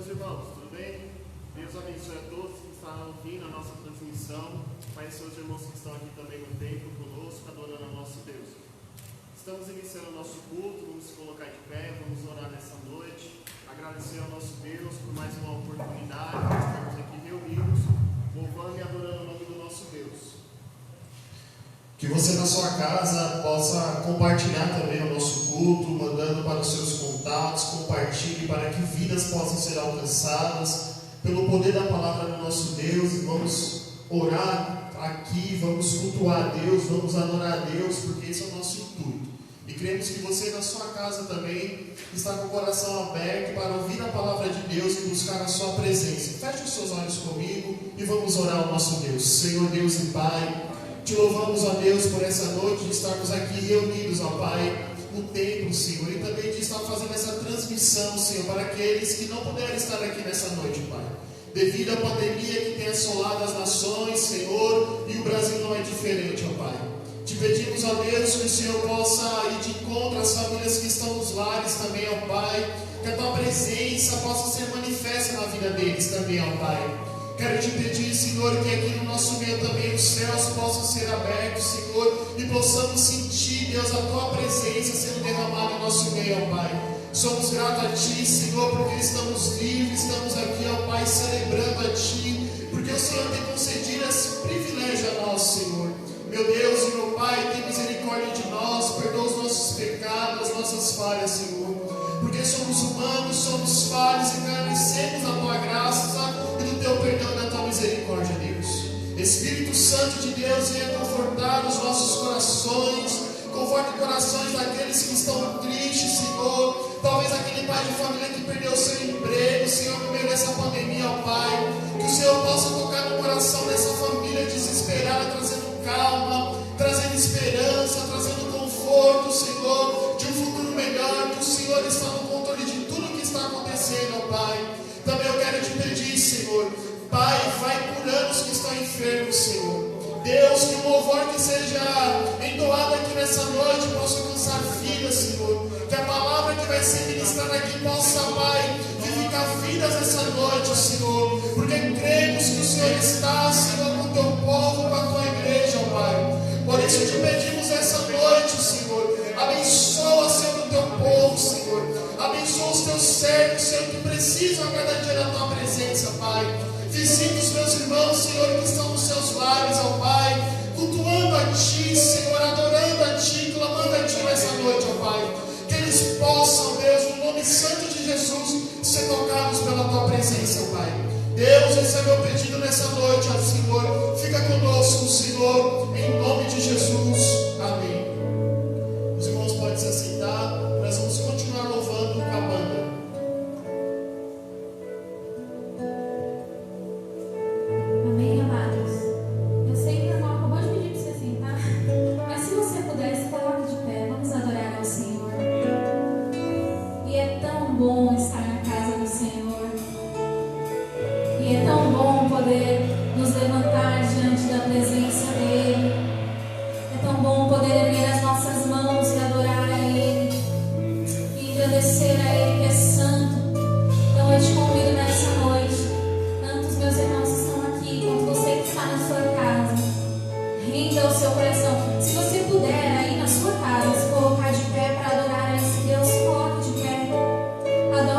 irmãos, tudo bem? Deus abençoe a todos que estão ouvindo a nossa transmissão. Pai, seus irmãos que estão aqui também no templo conosco, adorando ao nosso Deus. Estamos iniciando o nosso culto, vamos se colocar de pé, vamos orar nessa noite. Agradecer ao nosso Deus por mais uma oportunidade de estarmos aqui reunidos, louvando e adorando o nome do nosso Deus. Que você na sua casa possa compartilhar também o nosso culto, mandando para os seus contatos, compartilhe para que vidas possam ser alcançadas pelo poder da palavra do nosso Deus. E vamos orar aqui, vamos cultuar a Deus, vamos adorar a Deus, porque esse é o nosso intuito. E cremos que você na sua casa também está com o coração aberto para ouvir a palavra de Deus e buscar a sua presença. Feche os seus olhos comigo e vamos orar ao nosso Deus. Senhor Deus e Pai, te louvamos, ó Deus, por essa noite de estarmos aqui reunidos, ó Pai, no templo, Senhor, e também de estar fazendo essa transmissão, Senhor, para aqueles que não puderam estar aqui nessa noite, Pai. Devido à pandemia que tem assolado as nações, Senhor, e o Brasil não é diferente, ó Pai. Te pedimos, ó Deus, que o Senhor possa ir de encontro às famílias que estão nos lares também, ó Pai, que a Tua presença possa ser manifesta na vida deles também, ó Pai. Quero te pedir, Senhor, que aqui no nosso meio também os céus possam ser abertos, Senhor, e possamos sentir, Deus, a Tua presença sendo derramada em nosso meio, ó Pai. Somos gratos a Ti, Senhor, porque estamos livres, estamos aqui, ó Pai, celebrando a Ti, porque o Senhor tem concedido esse privilégio a nós, Senhor. Meu Deus e meu Pai, tem misericórdia de nós, perdoa os nossos pecados, as nossas falhas, Senhor. Porque somos humanos, somos falhos e carecemos da Tua graça e do Teu perdão e da Tua misericórdia, Deus. Espírito Santo de Deus, venha confortar os nossos corações, conforte corações daqueles que estão tristes, Senhor. Talvez aquele pai de família que perdeu o seu emprego, Senhor, no meio dessa pandemia, ó Pai. Que o Senhor possa tocar no coração dessa família desesperada, trazendo calma, trazendo esperança, trazendo conforto, Senhor, de um futuro melhor, que o Senhor está no controle de tudo que está acontecendo, ó Pai. Também eu quero te pedir, Senhor, Pai, vai curando os que estão enfermos, Senhor. Deus, que o louvor que seja entoado aqui nessa noite possa alcançar vidas, Senhor. Que a palavra que vai ser ministrada aqui possa, Pai, vivificar vidas nessa noite, Senhor. Porque cremos que o Senhor está, Senhor, com o Teu povo, com a Tua igreja, Pai. Por isso te pedimos essa noite, Senhor. Abençoa, Senhor, o Teu povo, Senhor. Abençoa os Teus servos, Senhor, que precisam a cada dia da Tua presença, Pai. Visita os meus irmãos, Senhor, que estão nos seus lares, ó Pai, cultuando a Ti, Senhor, adorando a Ti, clamando a Ti nessa noite, ó Pai. Que eles possam, Deus, no nome santo de Jesus, ser tocados pela Tua presença, Pai. Deus, esse é meu pedido nessa noite, ó Senhor. Fica conosco, Senhor, em nome de Jesus. Amém. Os irmãos podem se assentar, nós vamos continuar louvando com a banda. Amém, amados? Eu sei que o irmão acabou de pedir para você sentar, mas se você puder, se coloque de pé, vamos adorar ao Senhor. E é tão bom estar na casa do Senhor, e é tão bom poder nos levantar diante da presença dEle, é tão bom poder erguer as nossas mãos e adorar a Ele, e agradecer a Ele que é santo. Então eu te convido nessa noite, tanto os meus irmãos que estão aqui, quanto você que está na sua casa, renda o seu coração. Se você puder, aí na sua casa, se colocar de pé para adorar a esse Deus, se coloque de pé. Adore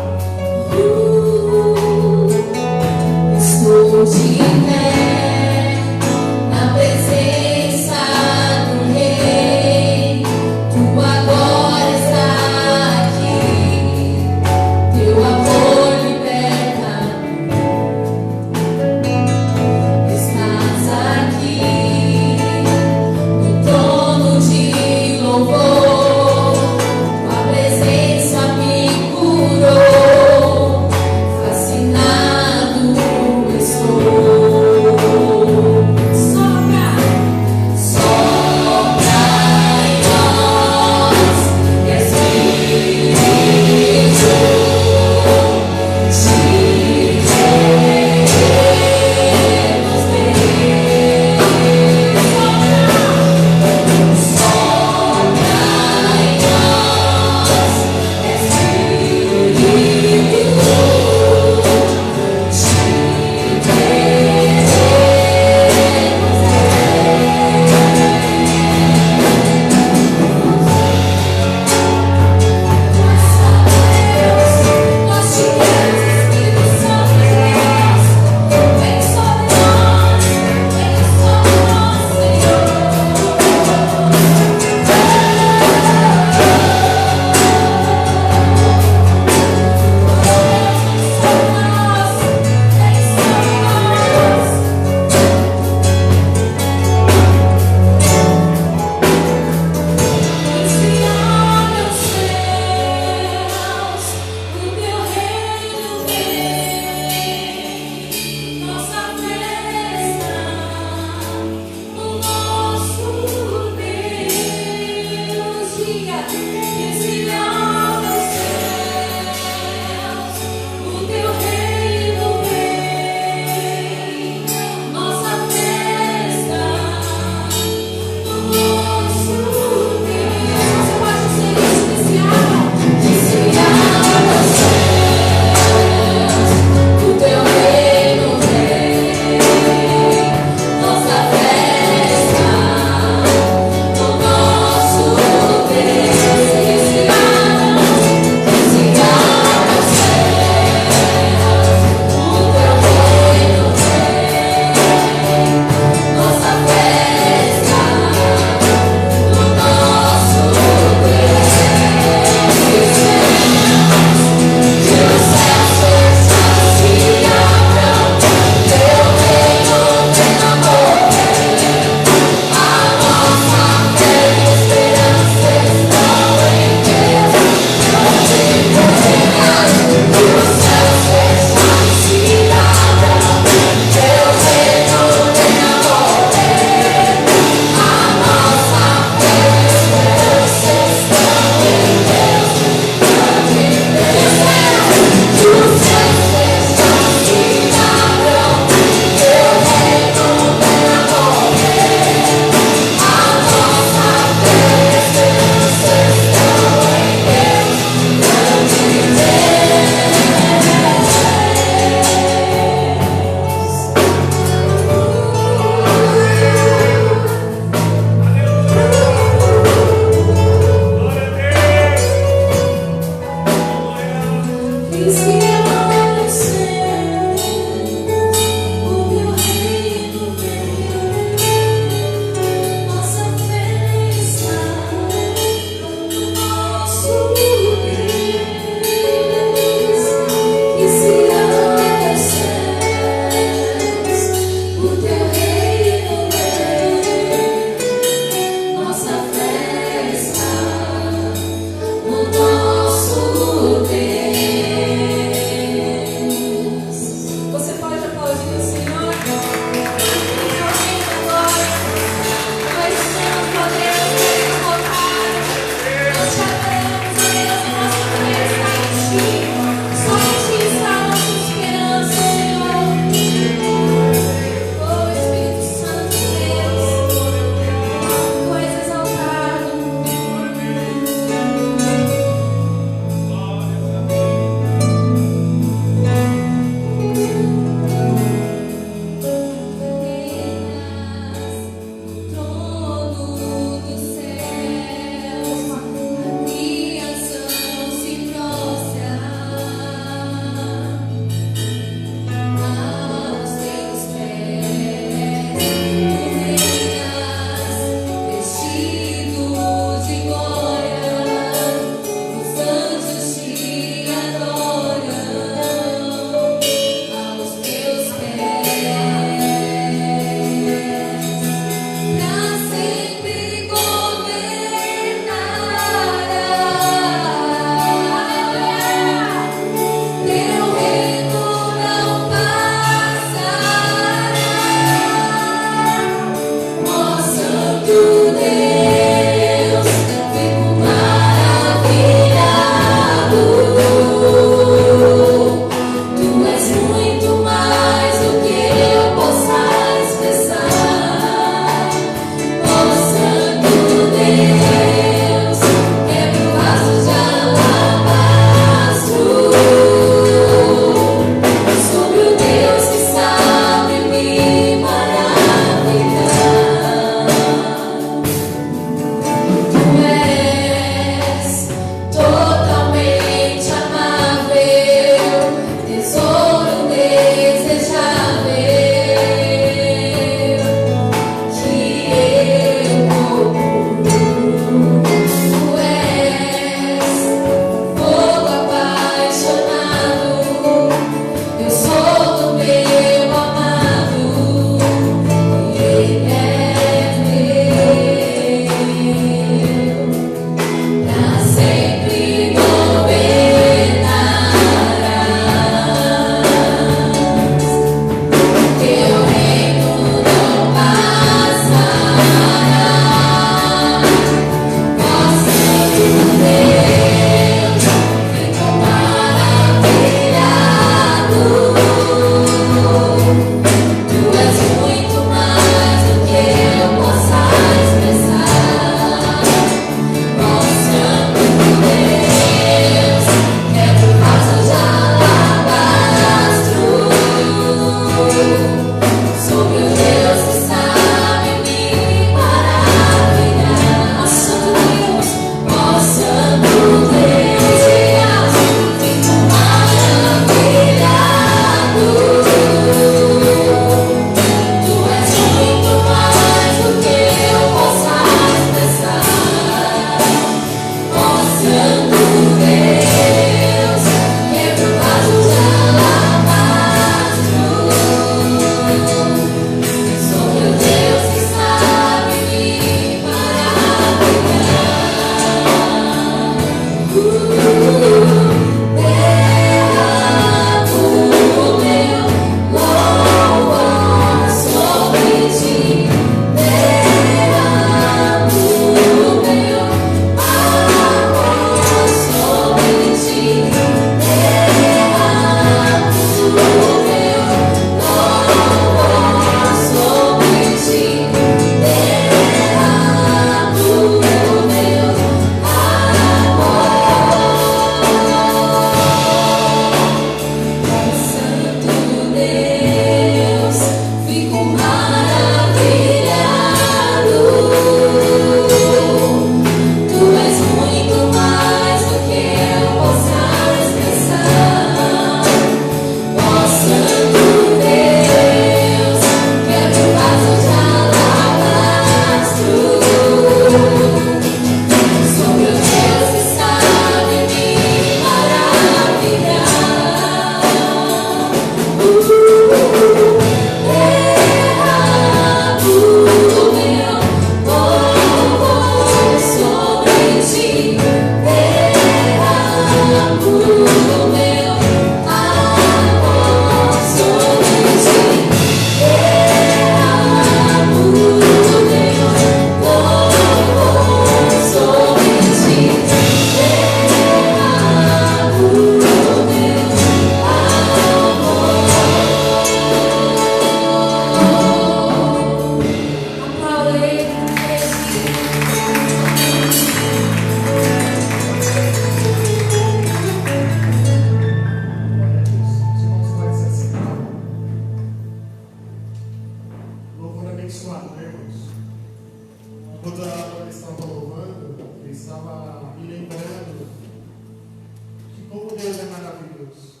como Deus é maravilhoso.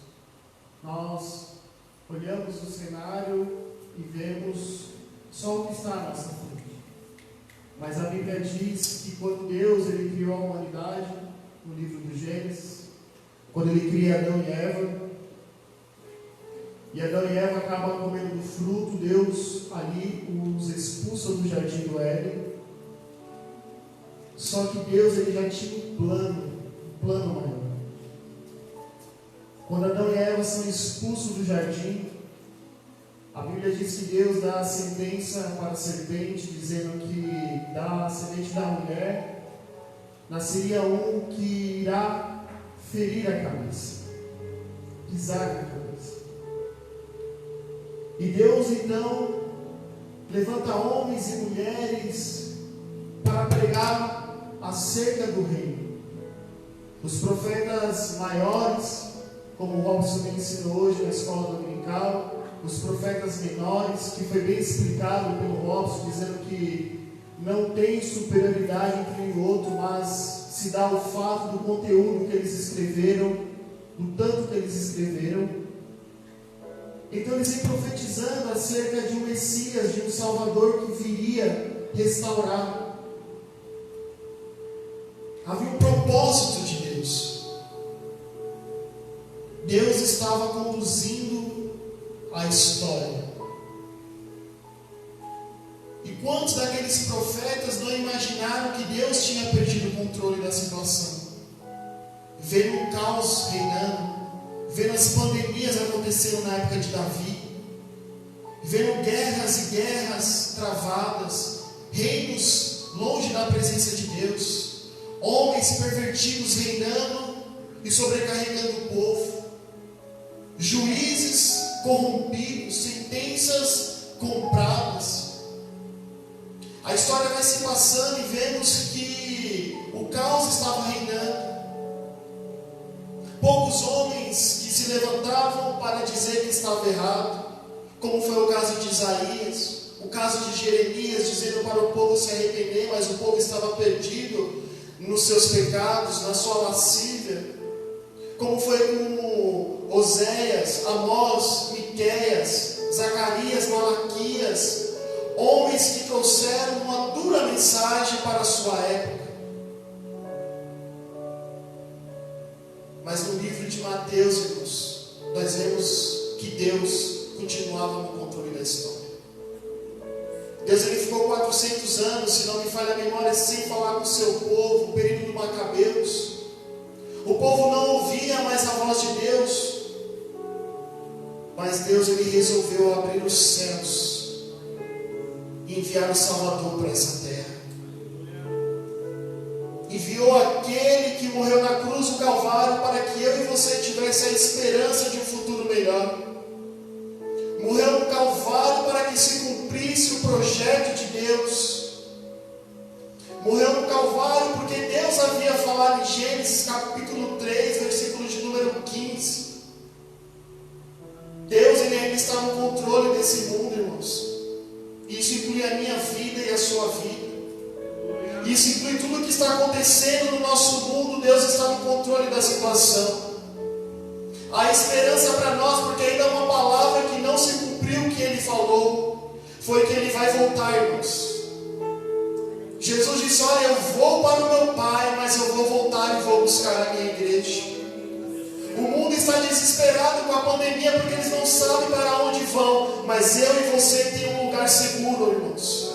Nós olhamos o cenário e vemos só o que está à nossa frente. Mas a Bíblia diz que quando Deus ele criou a humanidade, no livro do Gênesis, quando ele cria Adão e Eva acabam comendo do fruto, Deus ali os expulsa do jardim do Éden. Só que Deus ele já tinha um plano maior. Quando Adão e Eva são expulsos do jardim, a Bíblia diz que Deus dá a sentença para a serpente, dizendo que da semente da mulher nasceria um que irá ferir a cabeça, pisar na cabeça. E Deus então levanta homens e mulheres para pregar acerca do reino. Os profetas maiores, como o Robson me ensinou hoje na escola dominical, os profetas menores, que foi bem explicado pelo Robson, dizendo que não tem superioridade entre um e outro, mas se dá o fato do conteúdo que eles escreveram, do tanto que eles escreveram. Então eles vêm profetizando acerca de um Messias, de um Salvador que viria restaurar. Havia um propósito de Deus. Deus estava conduzindo a história. E quantos daqueles profetas não imaginaram que Deus tinha perdido o controle da situação? Vendo um caos reinando, vendo as pandemias acontecendo na época de Davi, vendo guerras e guerras travadas, reinos longe da presença de Deus, homens pervertidos reinando e sobrecarregando o povo, juízes corrompidos, sentenças compradas. A história vai se passando e vemos que o caos estava reinando. Poucos homens que se levantavam para dizer que estava errado, como foi o caso de Isaías, o caso de Jeremias, dizendo para o povo se arrepender, mas o povo estava perdido nos seus pecados, na sua lascívia, como foi com Oséias, Amós, Miqueias, Zacarias, Malaquias, homens que trouxeram uma dura mensagem para a sua época. Mas no livro de Mateus, irmãos, nós vemos que Deus continuava no controle da história. Deus ele ficou 400 anos, se não me falha a memória, sem falar com o seu povo, o período do Macabeus. O povo não ouvia mais a voz de Deus, mas Deus ele resolveu abrir os céus e enviar o Salvador para essa terra. Enviou aquele que morreu na cruz do Calvário para que eu e você tivesse a esperança de um futuro melhor. Morreu no Calvário para que se cumprisse o projeto de Deus. Morreu no Calvário porque Deus havia falado em Gênesis capítulo 3, versículo de número 15. Deus ele ainda está no controle desse mundo, irmãos. Isso inclui a minha vida e a sua vida. Isso inclui tudo o que está acontecendo no nosso mundo. Deus está no controle da situação. Há esperança para nós, porque ainda uma palavra que não se cumpriu o que Ele falou, foi que Ele vai voltar, irmãos. Jesus disse, olha, eu vou para o meu Pai, mas eu vou voltar e vou buscar a minha igreja. O mundo está desesperado com a pandemia, porque eles não sabem para onde vão, mas eu e você tem um lugar seguro, irmãos.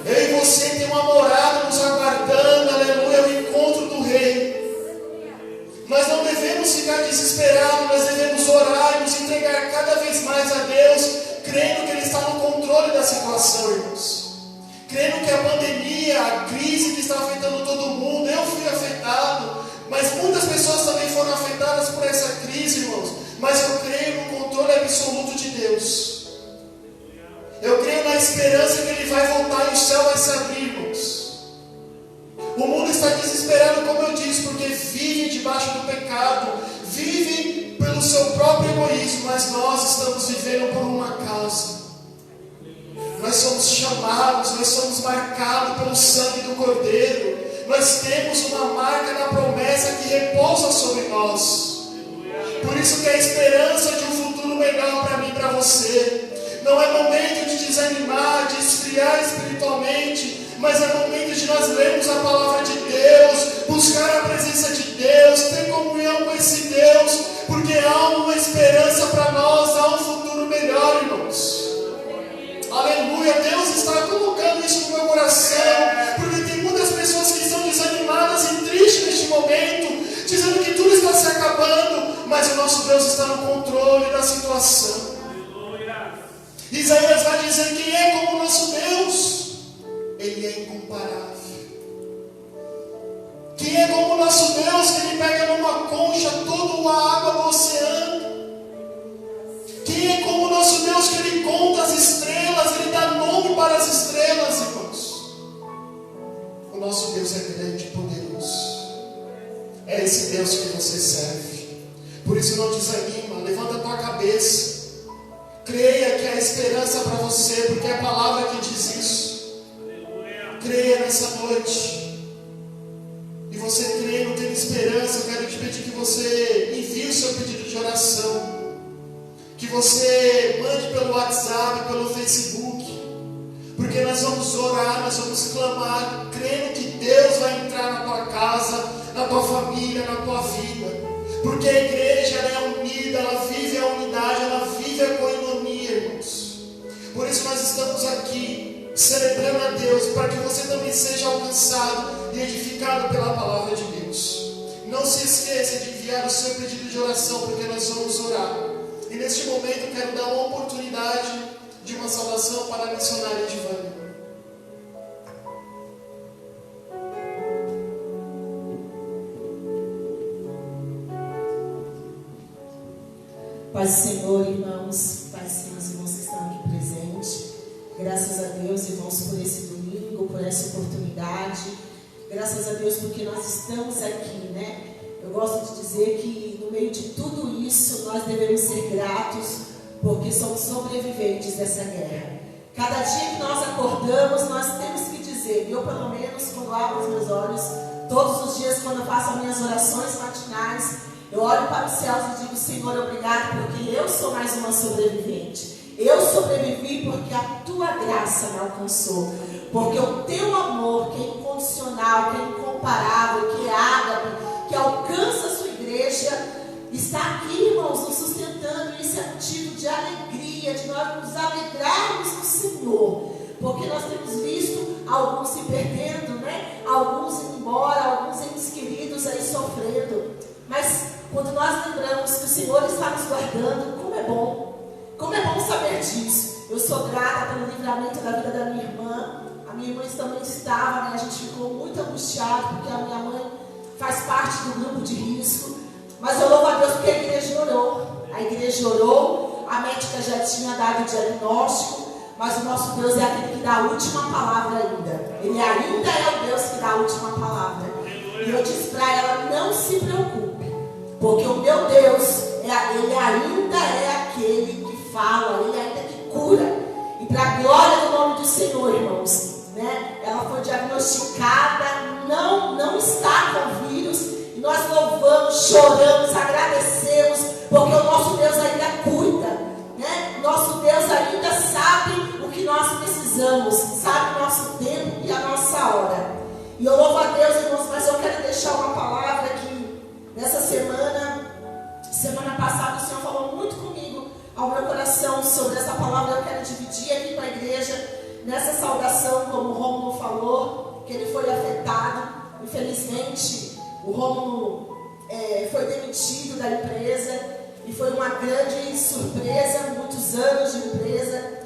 Eu e você tem uma morada nos aguardando, aleluia, o encontro do Rei. Nós não devemos ficar desesperados, nós devemos orar e nos entregar cada vez mais a Deus, crendo que Ele está no controle da situação, irmãos. Crendo que a pandemia, a crise que está afetando todo mundo, eu fui afetado, mas muitas pessoas também foram afetadas por essa crise, irmãos. Mas eu creio no controle absoluto de Deus. Eu creio na esperança que Ele vai voltar e o céu vai se abrir, irmãos. O mundo está desesperado, como eu disse, porque vive debaixo do pecado, vive pelo seu próprio egoísmo, mas nós estamos vivendo por uma causa. Nós somos chamados, nós somos marcados pelo sangue do Cordeiro. Nós temos uma marca da promessa que repousa sobre nós. nós. Por isso que a esperança de um futuro melhor para mim e para você. Não é momento de desanimar, de esfriar espiritualmente, mas é momento de nós lermos a palavra de Deus, buscar a presença de Deus, ter comunhão com esse Deus, porque há uma esperança para nós, há um futuro melhor, irmãos. Aleluia, Deus está colocando isso no meu coração, porque tem muitas pessoas que estão desanimadas e tristes neste momento, dizendo que tudo está se acabando, mas o nosso Deus está no controle da situação. Isaías vai dizer: quem é como o nosso Deus? Ele é incomparável. Quem é como o nosso Deus, que Ele pega numa concha toda a água do oceano? Quem é como o nosso Deus, que Ele conta as estrelas, Ele dá nome para as estrelas, irmãos? O nosso Deus é grande e poderoso. É esse Deus que você serve. Por isso não desanima, levanta a tua cabeça. Creia que há esperança para você, porque é a palavra que diz isso. Creia nessa noite. E você crendo, tendo esperança, eu quero te pedir que você envie o seu pedido de oração. Que você mande pelo WhatsApp, pelo Facebook. Porque nós vamos orar, nós vamos clamar, crendo que Deus vai entrar na tua casa, na tua família, na tua vida. Porque a igreja, ela é unida, ela vive a unidade, ela vive a coinonia, irmãos. Por isso nós estamos aqui celebrando a Deus, para que você também seja alcançado e edificado pela palavra de Deus. Não se esqueça de enviar o seu pedido de oração, porque nós vamos orar. E neste momento eu quero dar uma oportunidade de uma salvação para a missionária Divânia. Paz do Senhor, irmãos, paz do Senhor, os irmãos que estão aqui presentes. Graças a Deus, irmãos, por esse domingo, por essa oportunidade. Graças a Deus porque nós estamos aqui, né? Eu gosto de dizer que no meio de tudo isso, nós devemos ser gratos, porque somos sobreviventes dessa guerra. Cada dia que nós acordamos, nós temos que dizer, eu pelo menos, quando abro os meus olhos, todos os dias, quando eu faço as minhas orações matinais, eu olho para os céus e digo: Senhor, obrigado, porque eu sou mais uma sobrevivente. Eu sobrevivi porque a Tua graça me alcançou. Porque o Teu amor, que é incondicional, que é incomparável, que é ágape, que alcança a Sua igreja, está aqui, irmãos, nos sustentando. Isso é motivo de alegria, de nós nos alegrarmos no Senhor. Porque nós temos visto alguns se perdendo, né? Alguns indo embora, alguns entes queridos aí sofrendo. Mas quando nós lembramos que o Senhor está nos guardando, como é bom saber disso. Eu sou grata pelo livramento da vida da minha irmã. A minha irmã também estava, né? A gente ficou muito angustiado, porque a minha mãe faz parte do grupo de risco. Mas eu louvo a Deus porque a igreja orou. A igreja orou, a médica já tinha dado o diagnóstico, mas o nosso Deus é aquele que dá a última palavra ainda. Ele ainda é o Deus que dá a última palavra. E eu disse para ela: não se preocupe, porque o meu Deus, Ele ainda é aquele que fala, Ele ainda é que cura. E para a glória do nome do Senhor, irmãos, né? Ela foi diagnosticada, não está com vírus. E nós louvamos, choramos, agradecemos, porque o nosso Deus ainda cuida, né? Nosso Deus ainda sabe o que nós precisamos, sabe o nosso tempo e a nossa hora. E eu louvo a Deus, irmãos, mas eu quero deixar uma palavra que nessa semana passada o Senhor falou muito comigo ao meu coração sobre essa palavra. Eu quero dividir aqui com a igreja nessa saudação, como o Rômulo falou, que ele foi afetado. Infelizmente, o Rômulo foi demitido da empresa e foi uma grande surpresa, muitos anos de empresa.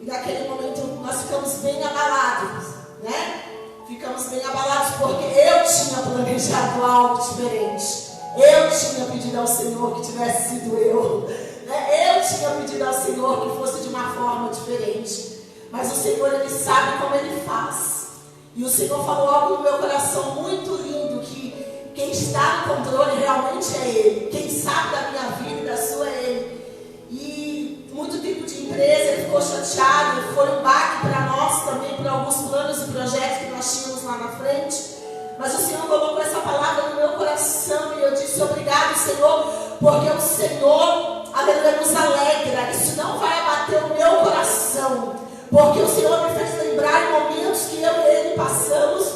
E naquele momento nós ficamos bem abalados, né? Ficamos bem abalados porque eu tinha planejado algo diferente. Eu tinha pedido ao Senhor que tivesse sido eu. Né? Eu tinha pedido ao Senhor que fosse de uma forma diferente. Mas o Senhor, Ele sabe como Ele faz. E o Senhor falou algo no meu coração muito lindo, que quem está no controle realmente é Ele. Quem sabe da minha vida e da sua é Ele. E muito tempo de empresa, Ele ficou chateado. Foi um baque para nós também, por alguns planos e projetos que nós tínhamos lá na frente. Mas o Senhor colocou essa palavra no meu coração e eu disse: obrigado, Senhor, porque o Senhor, aleluia, nos alegra. Isso não vai abater o meu coração, porque o Senhor me fez lembrar em momentos que eu e Ele passamos,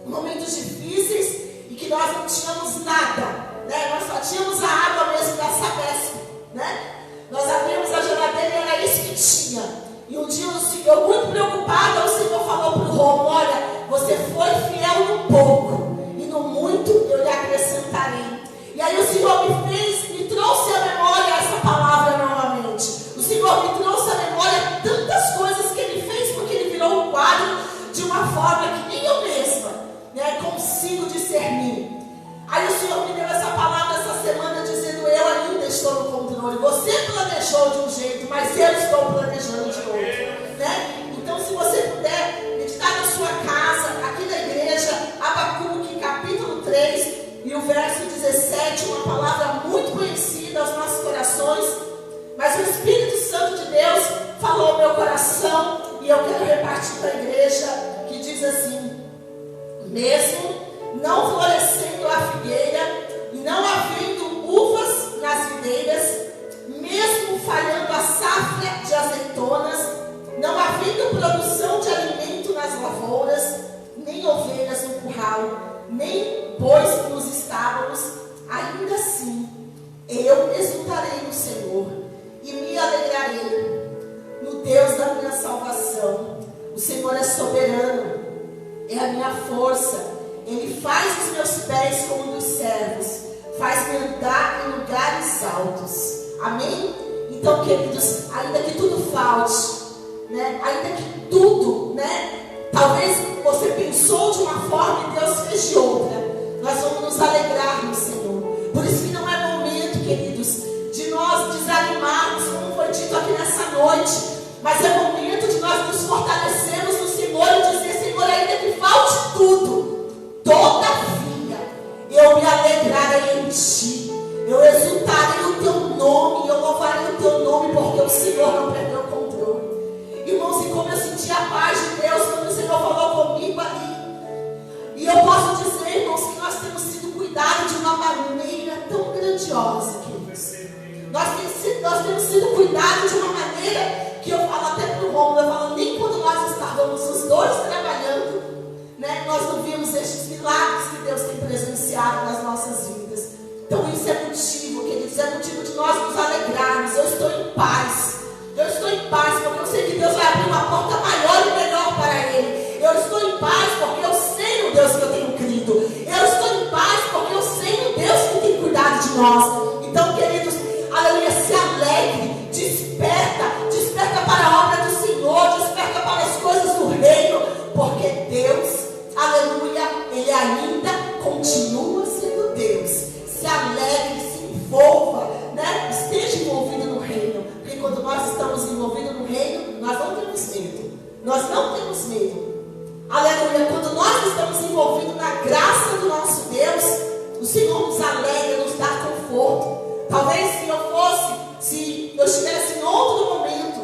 momentos difíceis, e que nós não tínhamos nada, né? Nós só tínhamos a água mesmo da Sabesp, né? Nós abrimos a geladeira e era isso que tinha. E um dia o Senhor, muito preocupado, o Senhor falou para o Romo: olha, você foi fiel no pouco, e no muito eu lhe acrescentarei. E aí o Senhor me trouxe à memória essa palavra novamente. O Senhor me trouxe à memória tantas coisas que Ele fez, porque Ele virou um quadro de uma forma que nem eu mesma, né, consigo discernir. Aí o Senhor me deu essa palavra essa semana dizendo: eu ainda estou no controle. Você planejou de um jeito, mas eu estou planejando de outro, né? Então, se você puder meditar na sua casa, aqui na igreja, Abacuque, capítulo 3 e o verso 17, uma palavra muito conhecida aos nossos corações, mas o Espírito Santo de Deus falou ao meu coração e eu quero repartir para a igreja, que diz assim: mesmo não florescendo a figueira e não havendo uvas nas videiras, mesmo falhando a safra de azeitonas, não havendo produção de alimento nas lavouras, nem ovelhas no curral, nem bois nos estábulos, ainda assim eu exultarei no Senhor e me alegrarei no Deus da minha salvação. O Senhor é soberano, é a minha força. Ele faz os meus pés como dos servos, faz-me andar em lugares altos. Amém? Então, queridos, ainda que tudo falte, né? Ainda que tudo, né? Talvez você pensou de uma forma e Deus fez de outra, nós vamos nos alegrar no Senhor. Por isso que não é momento, queridos, de nós desanimarmos, como foi dito aqui nessa noite, mas é momento de nós nos fortalecermos no Senhor e dizer: Senhor, ainda que falte tudo, todavia eu me alegrarei em Ti, eu exultarei o Teu nome, eu louvarei o Teu nome, porque o Senhor não perdeu o controle. Irmãos, e como eu senti a paz de Deus quando o Senhor falou comigo ali. E eu posso dizer, irmãos, que nós temos sido cuidados de uma maneira tão grandiosa, queridos. Nós temos sido cuidados de uma maneira que eu falo até para o Romulo, eu falo, nem quando nós estávamos os dois trabalhando, né, nós não vimos estes milagres que Deus tem presenciado nas nossas vidas. Então isso é motivo, queridos, é motivo de nós nos alegrarmos. Eu estou em paz. Eu estou em paz porque eu sei que Deus vai abrir uma porta maior e melhor para Ele. Eu estou em paz porque eu sei no Deus que eu tenho crido. Eu estou em paz porque eu sei no Deus que tem cuidado de nós. Então, queridos, aleluia, se alegre, desperta para a obra do Senhor, desperta para as coisas do reino, porque Deus, aleluia, Ele ainda continua sendo Deus. Se alegre, se envolva, né? Esteja envolvido no reino, porque quando nós estamos envolvidos no reino, nós não temos medo. Nós não temos medo. Aleluia, quando nós estamos envolvidos na graça do nosso Deus, o Senhor nos alegra, nos dá conforto. Talvez se eu estivesse em outro momento,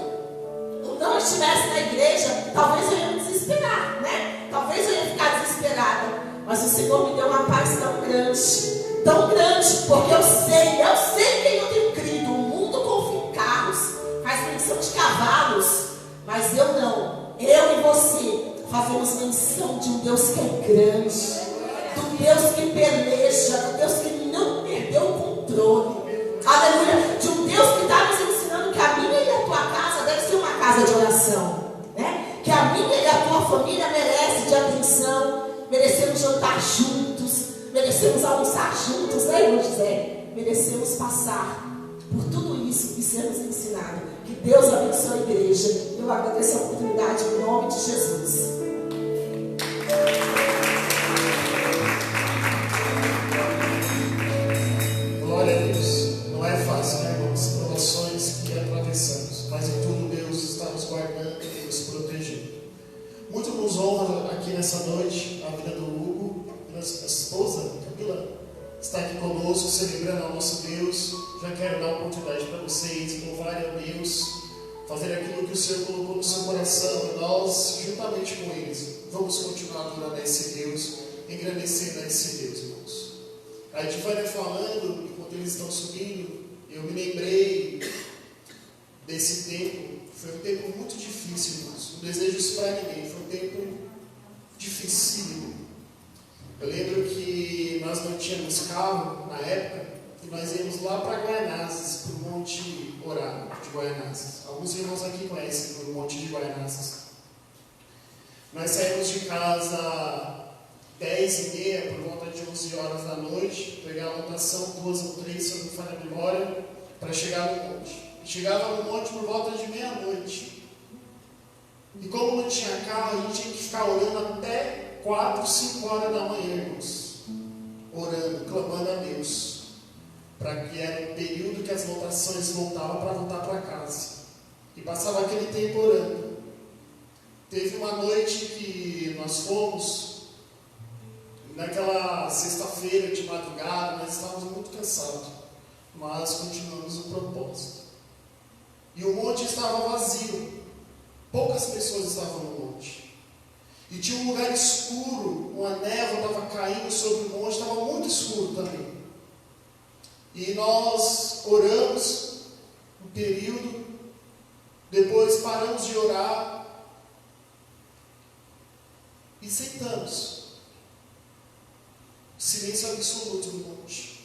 ou não estivesse na igreja, talvez eu ia me desesperar, né? Talvez eu ia ficar desesperada. Mas o Senhor me deu uma paz tão grande, porque eu sei quem eu tenho crido. O mundo confia em carros, faz menção de cavalos, mas eu não. Eu e você fazemos menção de um Deus que é grande, do Deus que peleja, do Deus que não perdeu o controle. Aleluia, de um Deus que está nos ensinando que a minha e a tua casa deve ser uma casa de oração, né? Que a minha e a tua família merece de atenção, merecemos jantar juntos, merecemos almoçar juntos, né, irmão José? Merecemos passar por tudo isso e sermos ensinados. Que Deus abençoe a igreja. Eu agradeço a oportunidade em nome de Jesus. Glória a Deus. Não é fácil, né, irmãos? Provações que atravessamos, mas em tudo Deus está nos guardando e nos protegendo. Muito nos honra aqui nessa noite a vida do Hugo, nossa esposa, Camila, está aqui conosco, celebrando ao nosso Deus. Já quero dar a oportunidade para vocês louvarem a Deus, fazer aquilo que o Senhor colocou no seu coração, e nós, juntamente com eles, vamos continuar adorando a esse Deus, engrandecendo a esse Deus, irmãos. A gente vai falando, enquanto eles estão subindo, eu me lembrei desse tempo. Foi um tempo muito difícil, irmãos. Não desejo isso para ninguém. Foi um tempo dificílimo. Eu lembro que nós não tínhamos carro na época e nós íamos lá para Guaianazes, para o Monte Orado de Guaianazes. Alguns irmãos aqui conhecem o Monte de Guaianazes. Nós saímos de casa 10h30, por volta de 11 horas da noite, pegar a lotação 2 ou 3, se eu não me falha a memória, para chegar no monte. Chegava no monte por volta de meia-noite. E como não tinha carro, a gente tinha que ficar orando até 4, 5 horas da manhã, irmãos. Orando, clamando a Deus. Para que era o período que as lotações voltavam para voltar para casa. E passava aquele tempo orando. Teve uma noite que nós fomos, naquela sexta-feira de madrugada, nós estávamos muito cansados, mas continuamos o propósito. E o monte estava vazio, poucas pessoas estavam no monte. E tinha um lugar escuro, uma névoa estava caindo sobre o monte, estava muito escuro também. E nós oramos um período, depois paramos de orar, e sentamos. Silêncio absoluto no monte.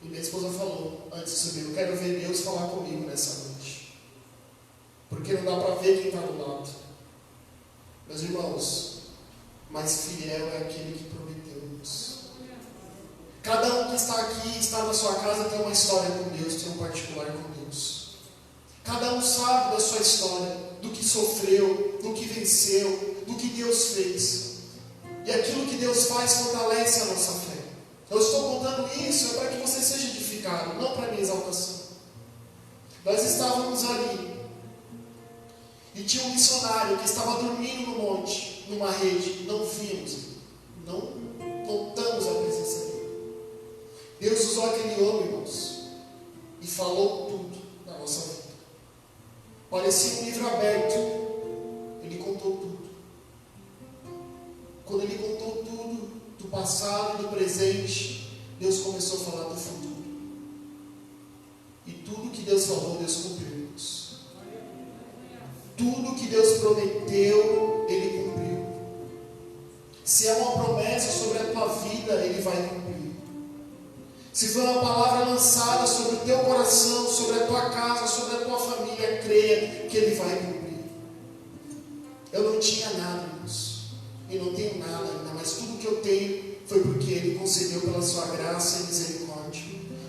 E minha esposa falou, antes de subir, eu quero ver Deus falar comigo nessa noite. Porque não dá para ver quem está do lado. Meus irmãos, mais fiel é aquele que prometeu-nos. Cada um que está aqui, está na sua casa, tem uma história com Deus, tem um particular com Deus. Cada um sabe da sua história, do que sofreu, do que venceu, do que Deus fez. E aquilo que Deus faz fortalece a nossa fé. Eu estou contando isso para que você seja edificado, não para minha exaltação. Nós estávamos ali e tinha um missionário que estava dormindo no monte, numa rede. Não vimos, não notamos a presença dele. Deus usou aquele homem, irmãos, e falou tudo na nossa vida. Parecia um livro aberto. Ele contou tudo. Quando ele contou tudo, do passado e do presente, Deus começou a falar do futuro. E tudo que Deus falou, Deus cumpriu, irmãos. Tudo que Deus prometeu, Ele cumpriu. Se é uma promessa sobre a tua vida, Ele vai cumprir. Se for uma palavra lançada sobre o teu coração, sobre a tua casa, sobre a tua família, creia que Ele vai cumprir. Eu não tinha nada, irmãos. E não tenho nada ainda, mas tudo que eu tenho foi porque Ele concedeu pela sua graça e misericórdia.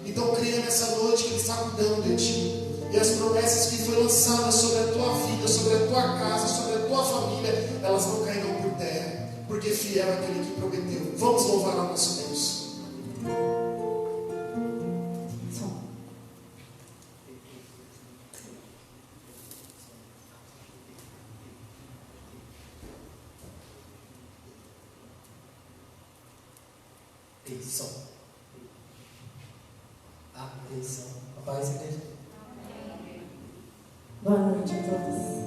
Então creia nessa noite que Ele está cuidando de ti. E as promessas que foram lançadas sobre a tua vida, sobre a tua casa, sobre a tua família, elas não cairão por terra, porque fiel é aquele que prometeu. Vamos louvar ao nosso Deus. Atenção. Atenção. A paz, igreja. Boa noite a todos.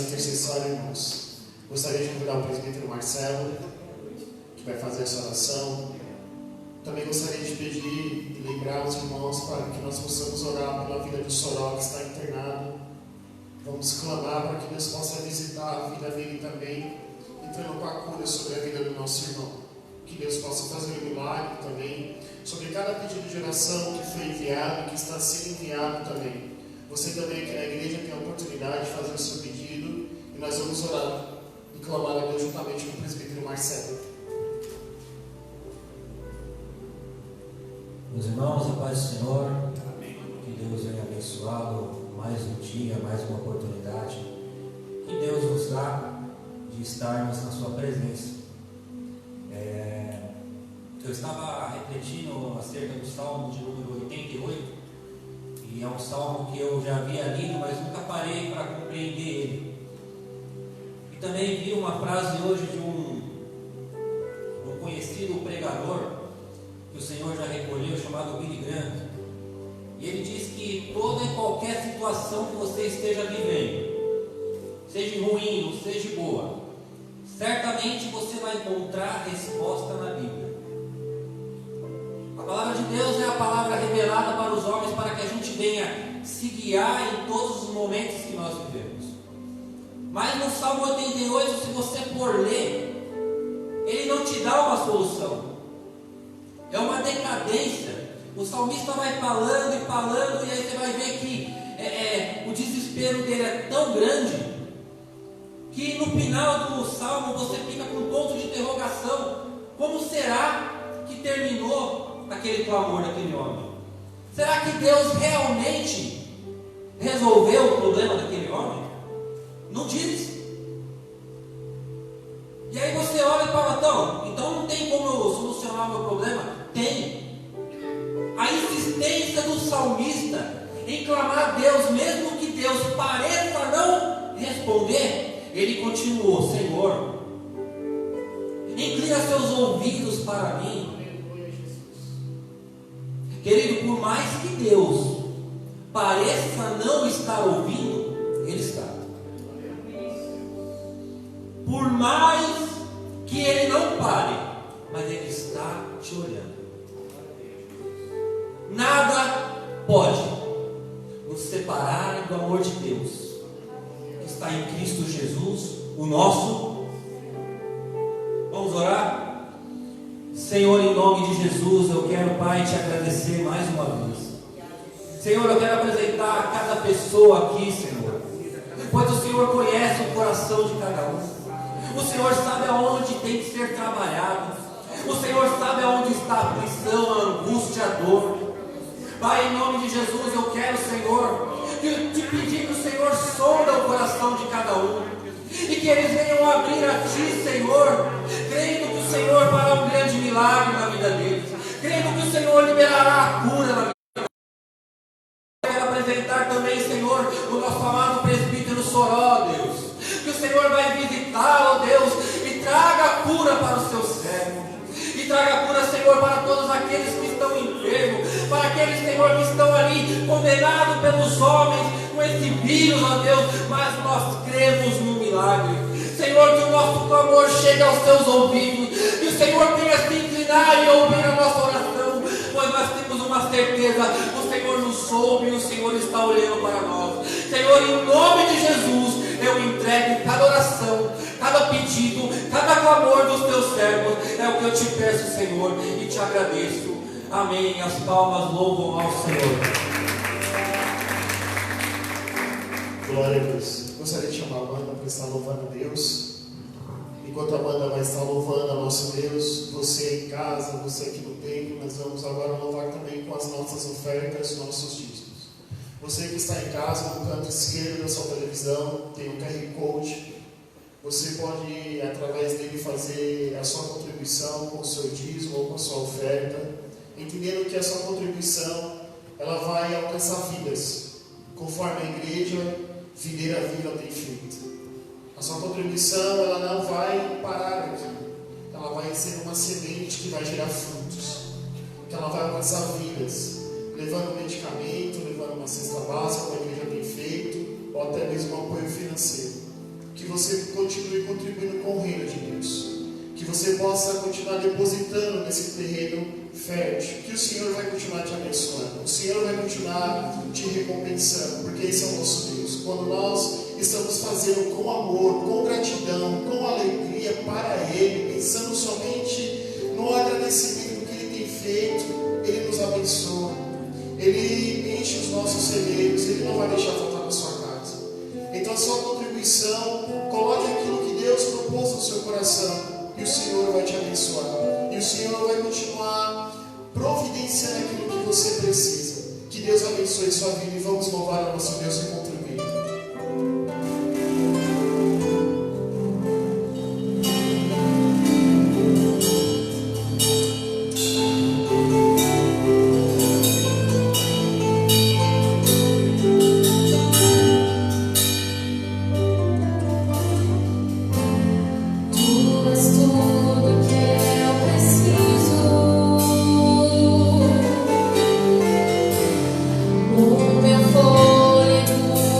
oração intercessória, irmãos. Gostaria de convidar o presbítero Marcelo, que vai fazer essa oração. Também gostaria de pedir e lembrar os irmãos para que nós possamos orar pela vida do Soró, que está internado. Vamos clamar para que Deus possa visitar a vida dele também, entrando com a cura sobre a vida do nosso irmão. Que Deus possa fazer um milagre também sobre cada pedido de oração que foi enviado, que está sendo enviado também. Você também aqui na igreja tem a oportunidade de fazer o seu pedido e nós vamos orar e clamar a Deus juntamente com o presbítero Marcelo. Meus irmãos, a paz do Senhor, que Deus venha abençoá-lo mais um dia, mais uma oportunidade que Deus nos dá de estarmos na sua presença. Eu estava refletindo acerca do Salmo de número 88, e é um salmo que eu já havia lido, mas nunca parei para compreender ele. E também vi uma frase hoje de um conhecido pregador que o Senhor já recolheu, chamado Billy Graham. E ele diz que toda e qualquer situação que você esteja vivendo, seja ruim ou seja boa, certamente você vai encontrar resposta na Bíblia. A palavra de Deus é a palavra revelada para os homens, para que a gente venha se guiar em todos os momentos que nós vivemos. Mas no Salmo 88, se você for ler, ele não te dá uma solução. É uma decadência. O salmista vai falando e falando, e aí você vai ver que o desespero dele é tão grande, que no final do salmo você fica com um ponto de interrogação: como será que terminou aquele clamor daquele homem? Será que Deus realmente resolveu o problema daquele homem? Não diz. E aí você olha e fala: então não tem como eu solucionar o meu problema? Tem. A insistência do salmista em clamar a Deus, mesmo que Deus pareça não responder, ele continuou: Senhor, inclina seus ouvidos para mim. Querido, por mais que Deus pareça não estar ouvindo, Ele está. Por mais que Ele não pare, mas Ele está te olhando. Nada pode nos separar do amor de Deus, que está em Cristo Jesus, o nosso. Vamos orar? Senhor, em nome de Jesus, eu quero, Pai, te agradecer mais uma vez. Senhor, eu quero apresentar cada pessoa aqui, Senhor, pois o Senhor conhece o coração de cada um. O Senhor sabe aonde tem que ser trabalhado. O Senhor sabe aonde está a aflição, a angústia, a dor. Pai, em nome de Jesus, eu quero, Senhor, te pedir que o Senhor sonda o coração de cada um, e que eles venham abrir a Ti, Senhor, crendo que o Senhor fará um grande milagre na vida deles, crendo que o Senhor liberará a cura na vida deles. Eu quero apresentar também, Senhor, o nosso amado presbítero Soró, Deus, que o Senhor vai visitá-lo, Deus, e traga a cura para o seu servo, e traga a cura, Senhor, para todos aqueles que estão enfermos, para aqueles, Senhor, que estão ali condenados pelos homens com esse vírus, ó Deus, mas nós cremos no milagre. Senhor, que o nosso clamor chegue aos teus ouvidos, que o Senhor venha se inclinar e ouvir a nossa oração, pois nós temos uma certeza: o Senhor nos ouve e o Senhor está olhando para nós. Senhor, em nome de Jesus, eu entrego cada oração, cada pedido, cada clamor dos teus servos. É o que eu te peço, Senhor, e te agradeço. Amém. As palmas louvam ao Senhor. Glória a Deus. Gostaria de chamar a banda para estar louvando a Deus. Enquanto a banda vai estar louvando a nosso Deus, você em casa, você aqui no templo, nós vamos agora louvar também com as nossas ofertas, nossos dízimos. Você que está em casa, no canto esquerdo da sua televisão, tem um QR Code. Você pode, através dele, fazer a sua contribuição com o seu dízimo ou com a sua oferta, entendendo que a sua contribuição ela vai alcançar vidas, conforme a igreja Videira Viva tem feito. A sua contribuição ela não vai parar aqui, ela vai ser uma semente que vai gerar frutos, que ela vai alcançar vidas, levando medicamento, levando uma cesta básica, como a igreja tem feito, ou até mesmo um apoio financeiro. que você continue contribuindo com o reino de Deus, que você possa continuar depositando nesse terreno fértil, que o Senhor vai continuar te abençoando, o Senhor vai continuar te recompensando, porque esse é o nosso Deus. Quando nós estamos fazendo com amor, com gratidão, com alegria para Ele, pensando somente no agradecimento que Ele tem feito, Ele nos abençoa, Ele enche os nossos celeiros, Ele não vai deixar faltar na sua casa. Então a sua contribuição, coloque aquilo que Deus propôs no seu coração, e o Senhor vai te abençoar, e o Senhor vai continuar providenciando aquilo que você precisa. Que Deus abençoe sua vida, e vamos louvar o nosso Deus e contribuir. O meu fôlego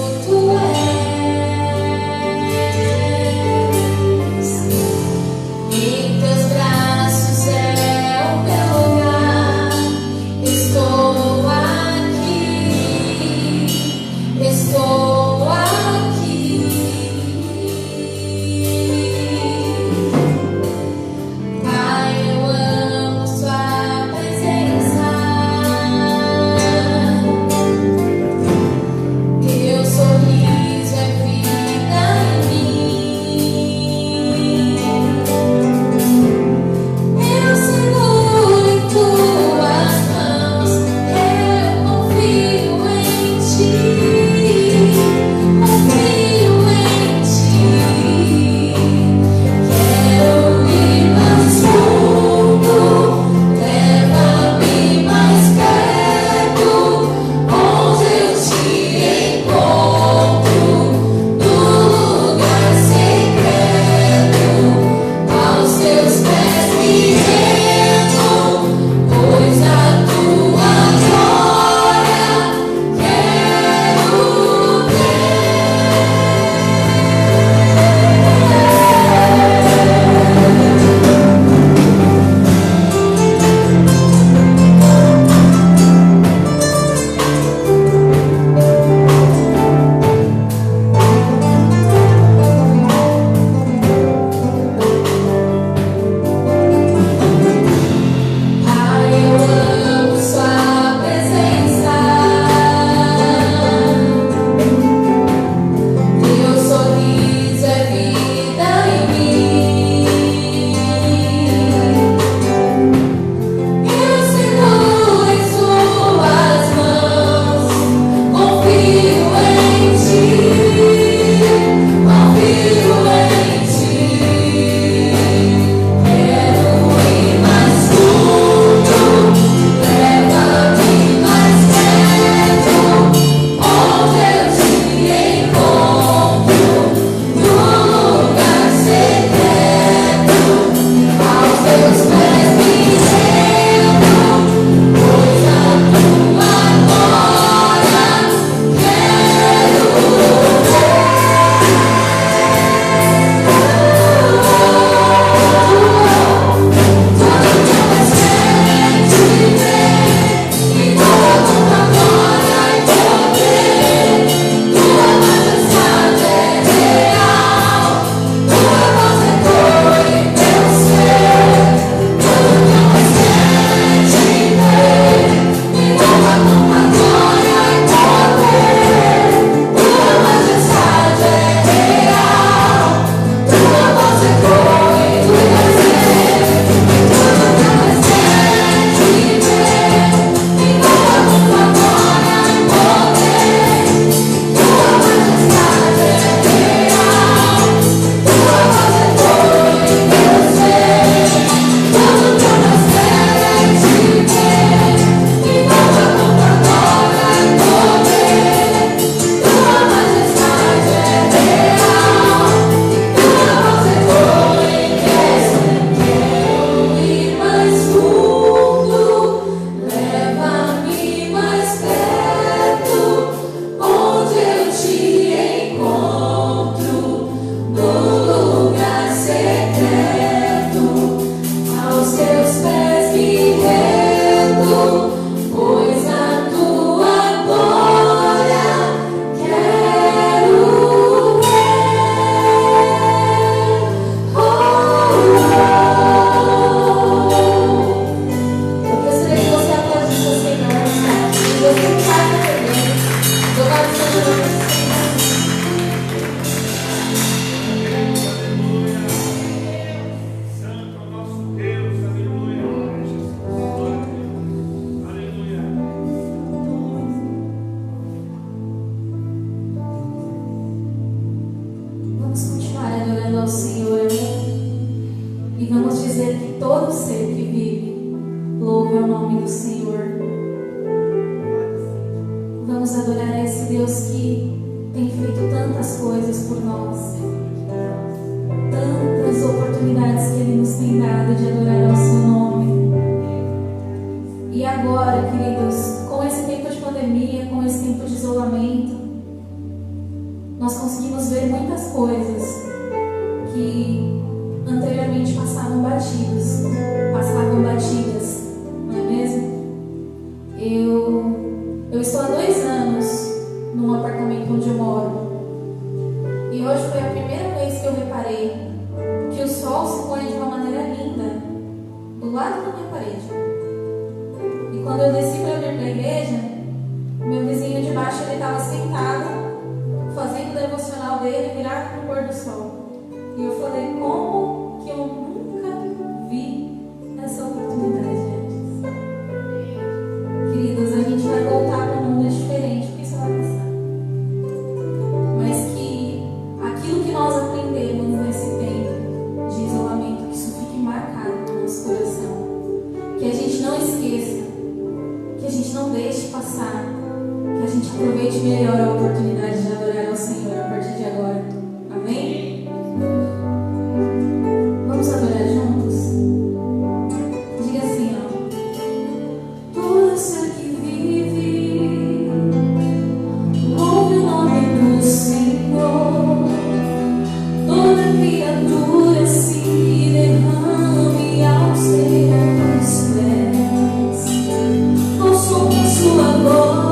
Sua voz,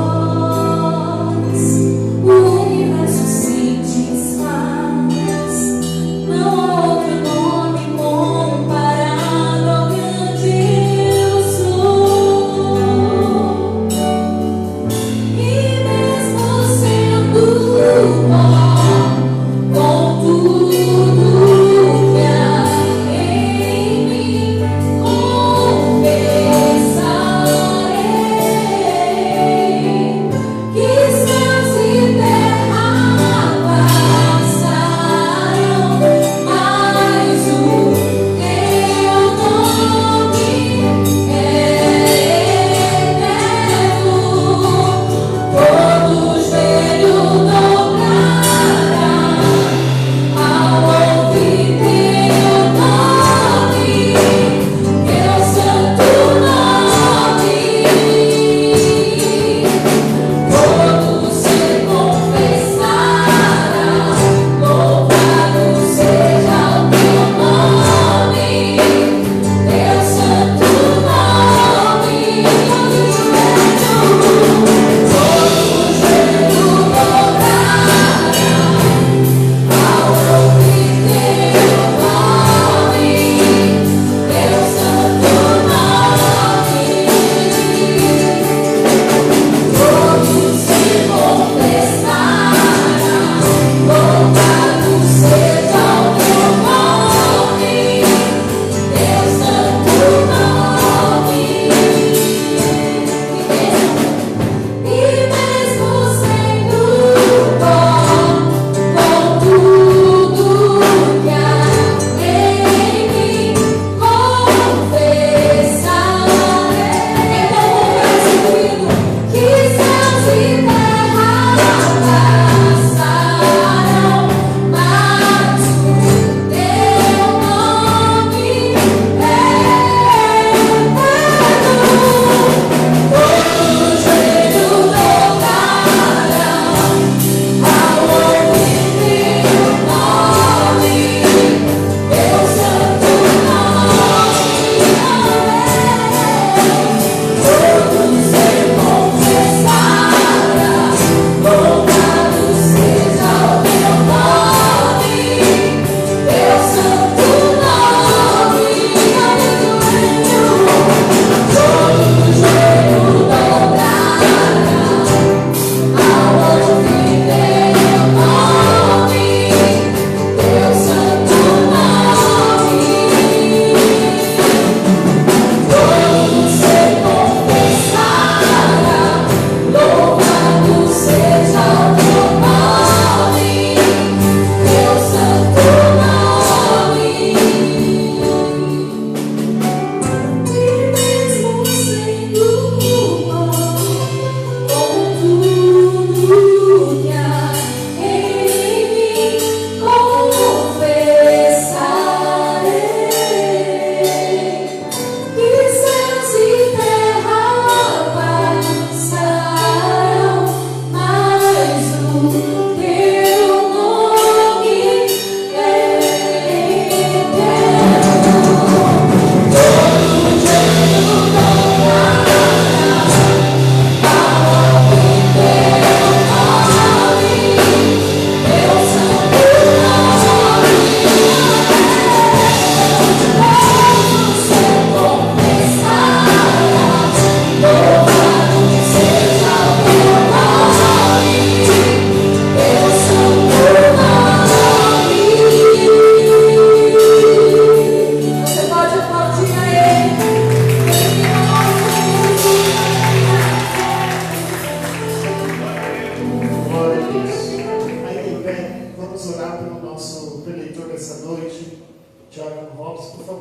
o universo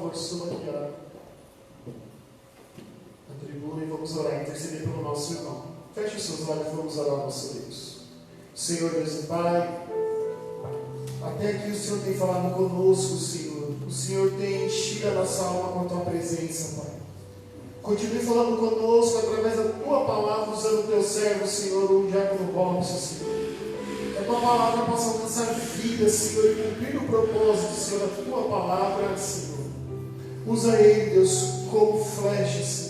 favor, suba aqui a tribuna e vamos orar, interceder pelo nosso irmão. Feche os seus olhos e vamos orar ao nosso Deus. Senhor Deus e Pai, até aqui o Senhor tem falado conosco, Senhor. O Senhor tem enchido a nossa alma com a Tua presença, Pai. Continue falando conosco através da Tua palavra, usando o Teu servo, Senhor, o diácono Robson, Senhor. Que a Tua palavra possa alcançar vida, Senhor, e cumprir o propósito, Senhor, da Tua palavra, Senhor. Usa ele, Deus, como flecha, Senhor.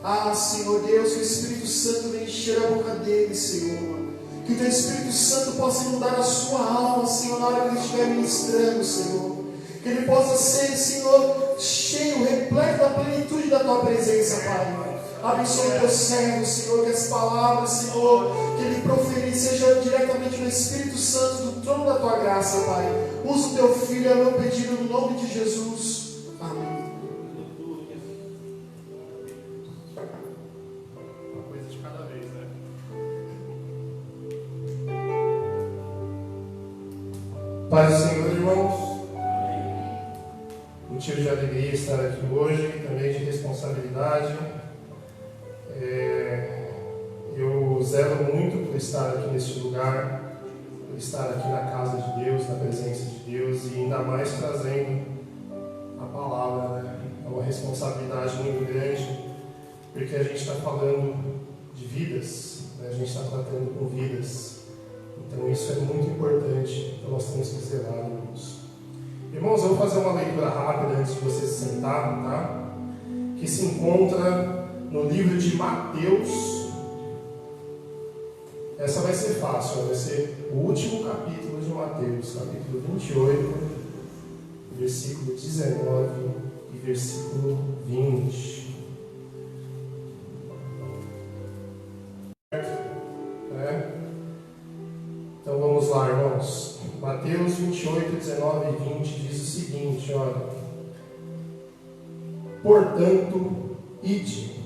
Ah, Senhor Deus, que o Espírito Santo venha encher a boca dele, Senhor. Que o Teu Espírito Santo possa inundar a sua alma, Senhor, na hora que ele estiver ministrando, Senhor. Que ele possa ser, Senhor, cheio, repleto da plenitude da Tua presença, Pai. Abençoe o Teu servo, Senhor, que as palavras, Senhor, que ele proferir seja diretamente no Espírito Santo, do trono da Tua graça, Pai. Usa o Teu Filho, é o meu pedido no nome de Jesus. Amém. Uma coisa de cada vez, né? Paz do Senhor, irmãos. Motivo de alegria estar aqui hoje, também de responsabilidade. Eu zelo muito por estar aqui neste lugar, por estar aqui na casa de Deus, na presença de Deus, e ainda mais trazendo a palavra, né? É uma responsabilidade muito grande, porque a gente está falando de vidas, né? A gente está tratando com vidas. Então isso é muito importante, então nós temos que zelar, irmãos. Irmãos, eu vou fazer uma leitura rápida antes de você se sentar, tá? Que se encontra no livro de Mateus. Essa vai ser fácil, vai ser o último capítulo de Mateus, capítulo 28, versículo 19 e versículo 20. Então vamos lá, irmãos. Mateus 28, 19 e 20 diz o seguinte, olha. Portanto, ide,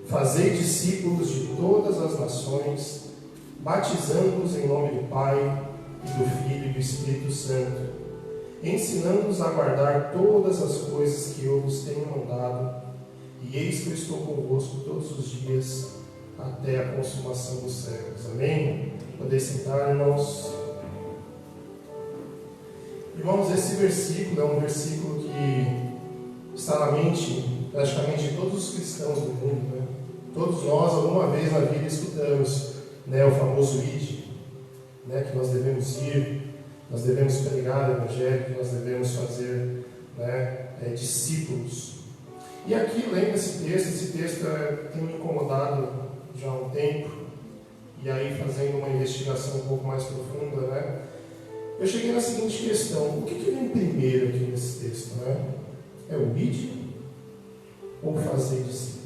fazei discípulos de todas as nações, batizando-os em nome do Pai, e do Filho e do Espírito Santo, ensinando-os a guardar todas as coisas que eu vos tenho mandado, e eis que eu estou convosco todos os dias, até a consumação dos séculos. Amém? Poder sentar, irmãos. Irmãos, esse versículo é um versículo que está na mente praticamente de todos os cristãos do mundo, né? Todos nós, alguma vez na vida, escutamos, né, o famoso ide, né, que nós devemos ir, nós devemos pregar o Evangelho, que nós devemos fazer, né, discípulos. E aqui, lendo esse texto tem me incomodado já há um tempo, e aí fazendo uma investigação um pouco mais profunda, né, eu cheguei na seguinte questão: o que vem primeiro aqui nesse texto, né? É o ide ou fazer discípulos?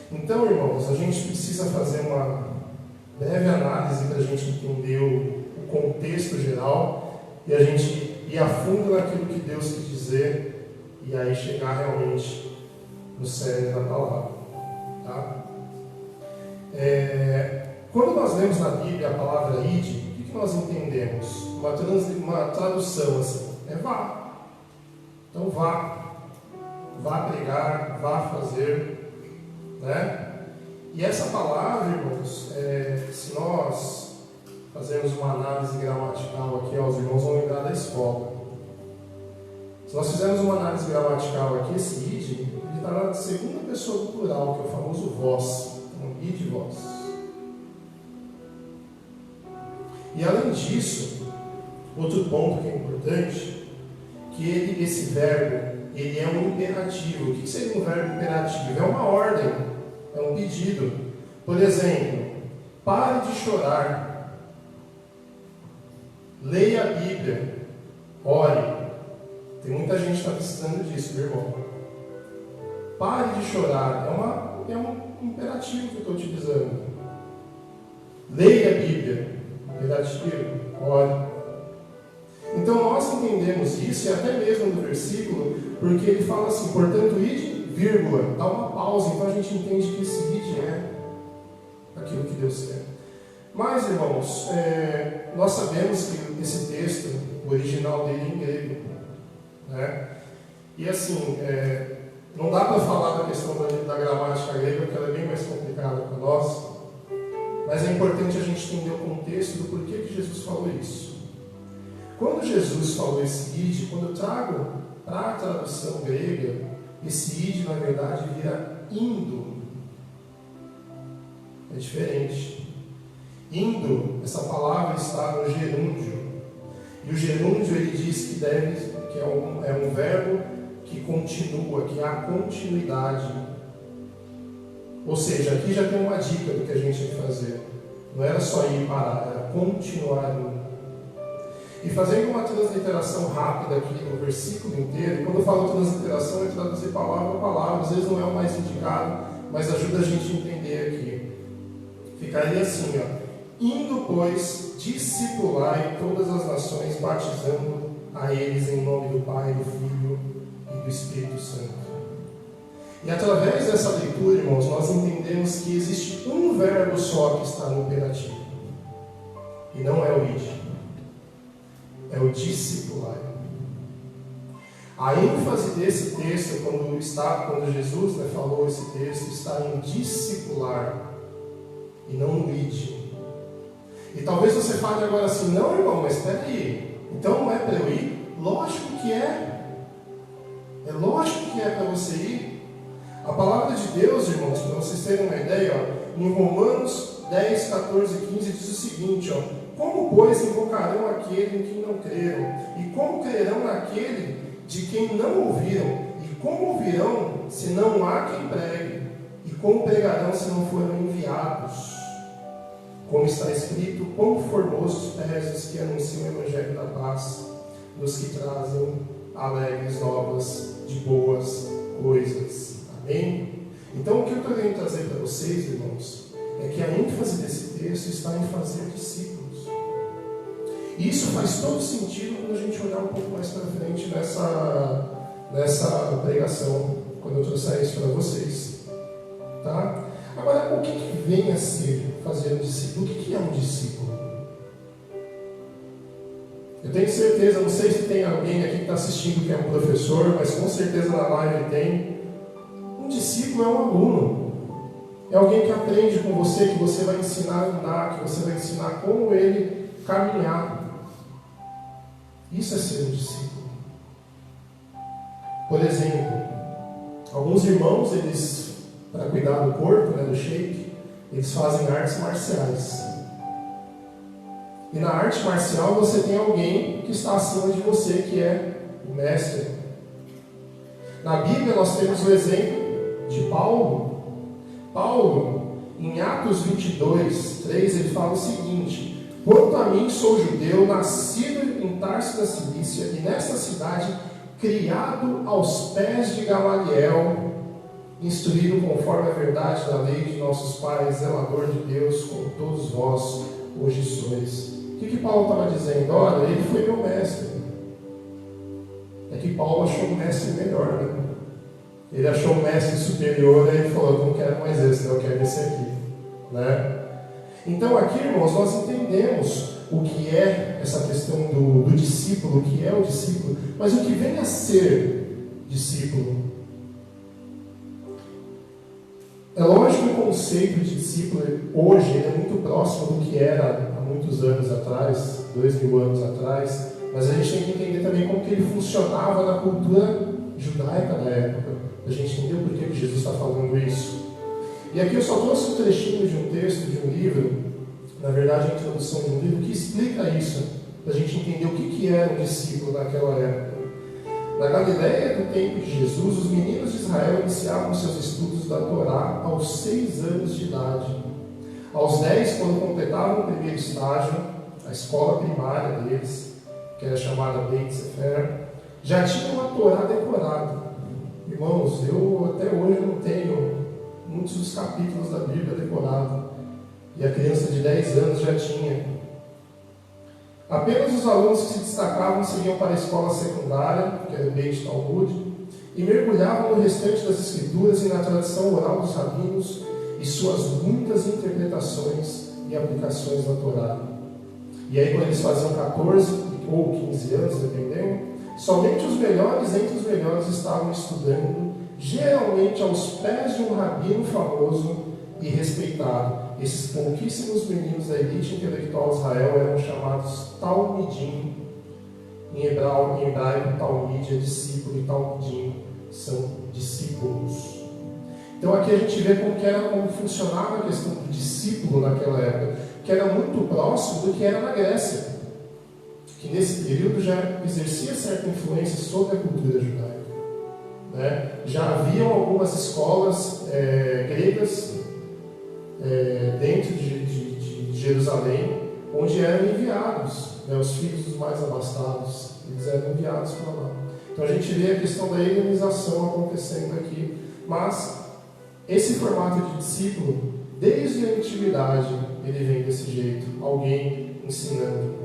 Então, irmãos, a gente precisa fazer uma breve análise para a gente entender o contexto geral e a gente ir a fundo naquilo que Deus quis dizer e aí chegar realmente no cerne da palavra, tá? Quando nós lemos na Bíblia a palavra ide, o que nós entendemos? Uma tradução assim, é vá. Então vá pregar, vá fazer, né? E essa palavra, irmãos, se nós fazermos uma análise gramatical aqui, os irmãos vão lembrar da escola. Se nós fizermos uma análise gramatical aqui, esse id, ele está na segunda pessoa do plural, que é o famoso vós. Então, id vós. E além disso, outro ponto que é importante, que esse verbo, ele é um imperativo. O que seria um verbo imperativo? É uma ordem, é um pedido. Por exemplo, pare de chorar, leia a Bíblia, ore. Tem muita gente que está precisando disso, meu irmão. Pare de chorar, é um imperativo que eu estou utilizando. Leia a Bíblia, imperativo, ore. Então nós entendemos isso, e até mesmo no versículo, porque ele fala assim, portanto, ide, vírgula, dá uma pausa, então a gente entende que esse ide é aquilo que Deus quer. Mas, irmãos, nós sabemos que esse texto, o original dele é em grego, né? E assim, não dá para falar da questão da gramática grega, porque ela é bem mais complicada para nós, mas é importante a gente entender o contexto do porquê que Jesus falou isso. Quando Jesus falou esse id, quando eu trago para a tradução grega, esse id na verdade vira indo. É diferente. Indo, essa palavra está no gerúndio. E o gerúndio ele diz que é um verbo que continua, que há continuidade. Ou seja, aqui já tem uma dica do que a gente tem que fazer. Não era só ir e parar, era continuar indo. E fazendo uma transliteração rápida aqui no versículo inteiro, e quando eu falo transliteração, é traduzir palavra a palavra, às vezes não é o mais indicado, mas ajuda a gente a entender aqui. Ficaria assim, ó. Indo, pois, discipulai todas as nações, batizando a eles em nome do Pai, do Filho e do Espírito Santo. E através dessa leitura, irmãos, nós entendemos que existe um verbo só que está no imperativo. E não é o id. É o discipular. A ênfase desse texto, quando Jesus falou esse texto, está em discipular e não no id. E talvez você fale agora assim, não, irmão, mas espera aí, então não é para eu ir? Lógico que é. É lógico que é para você ir. A palavra de Deus, irmãos, para vocês terem uma ideia, ó, em Romanos 10, 14 e 15 diz o seguinte, ó, como, pois, invocarão aquele em quem não creram? E como crerão naquele de quem não ouviram? E como ouvirão se não há quem pregue? E como pregarão se não foram enviados? Como está escrito, quão formosos pés os que anunciam o Evangelho da paz, dos que trazem alegres novas de boas coisas. Amém? Então, o que eu estou querendo trazer para vocês, irmãos, é que a ênfase desse texto está em fazer discípulos. E isso faz todo sentido quando a gente olhar um pouco mais para frente nessa pregação, quando eu trouxer isso para vocês. Tá? Agora, o que vem a ser fazer um discípulo? O que é um discípulo? Eu tenho certeza, não sei se tem alguém aqui que está assistindo que é um professor, mas com certeza na live tem. Um discípulo é um aluno. É alguém que aprende com você, que você vai ensinar a andar, que você vai ensinar como ele caminhar. Isso é ser um discípulo. Por exemplo, alguns irmãos, eles, para cuidar do corpo, do shape, eles fazem artes marciais. E na arte marcial você tem alguém que está acima de você, que é o mestre. Na Bíblia nós temos o exemplo de Paulo. Paulo, em Atos 22, 3, ele fala o seguinte: quanto a mim, sou judeu, nascido em Tarso da Cilícia, e nesta cidade, criado aos pés de Gamaliel, instruído conforme a verdade da lei de nossos pais, zelador de Deus, como todos vós hoje sois. O que Paulo estava dizendo? Olha, ele foi meu mestre. É que Paulo achou o mestre melhor, né? Ele achou o mestre superior, e ele falou, não quero mais esse, eu quero esse aqui, né? Então aqui, irmãos, nós entendemos o que é essa questão do discípulo, o que é o discípulo, mas o que vem a ser discípulo. É lógico que o conceito de discípulo hoje ele é muito próximo do que era há muitos anos atrás, 2000 anos atrás, mas a gente tem que entender também como que ele funcionava na cultura judaica da época. A gente entendeu por que Jesus está falando isso. E aqui eu só trouxe um trechinho de um texto, de um livro, na verdade a introdução de um livro, que explica isso, para a gente entender o que era um discípulo naquela época. Na Galileia do tempo de Jesus, os meninos de Israel iniciavam seus estudos da Torá aos 6 anos de idade. Aos 10, quando completavam o primeiro estágio, a escola primária deles, que era chamada Beit Sefer, já tinham a Torá decorada. Irmãos, eu até hoje não tenho muitos dos capítulos da Bíblia decorados. E a criança de 10 anos já tinha. Apenas os alunos que se destacavam seguiam para a escola secundária, que era o Beit Talmud, e mergulhavam no restante das escrituras e na tradição oral dos rabinos e suas muitas interpretações e aplicações da Torá. E aí, quando eles faziam 14 ou 15 anos, dependendo, somente os melhores entre os melhores estavam estudando, geralmente aos pés de um rabino famoso e respeitado. Esses pouquíssimos meninos da elite intelectual de Israel eram chamados Talmidim. Em hebraico, Talmid é discípulo e Talmidim são discípulos. Então aqui a gente vê como funcionava a questão do discípulo naquela época, que era muito próximo do que era na Grécia, que nesse período já exercia certa influência sobre a cultura judaica. Né? Já haviam algumas escolas gregas dentro de Jerusalém, onde eram enviados, né, os filhos dos mais abastados, eles eram enviados para lá. Então a gente vê a questão da helenização acontecendo aqui, mas esse formato de discípulo, desde a antiguidade, ele vem desse jeito, alguém ensinando.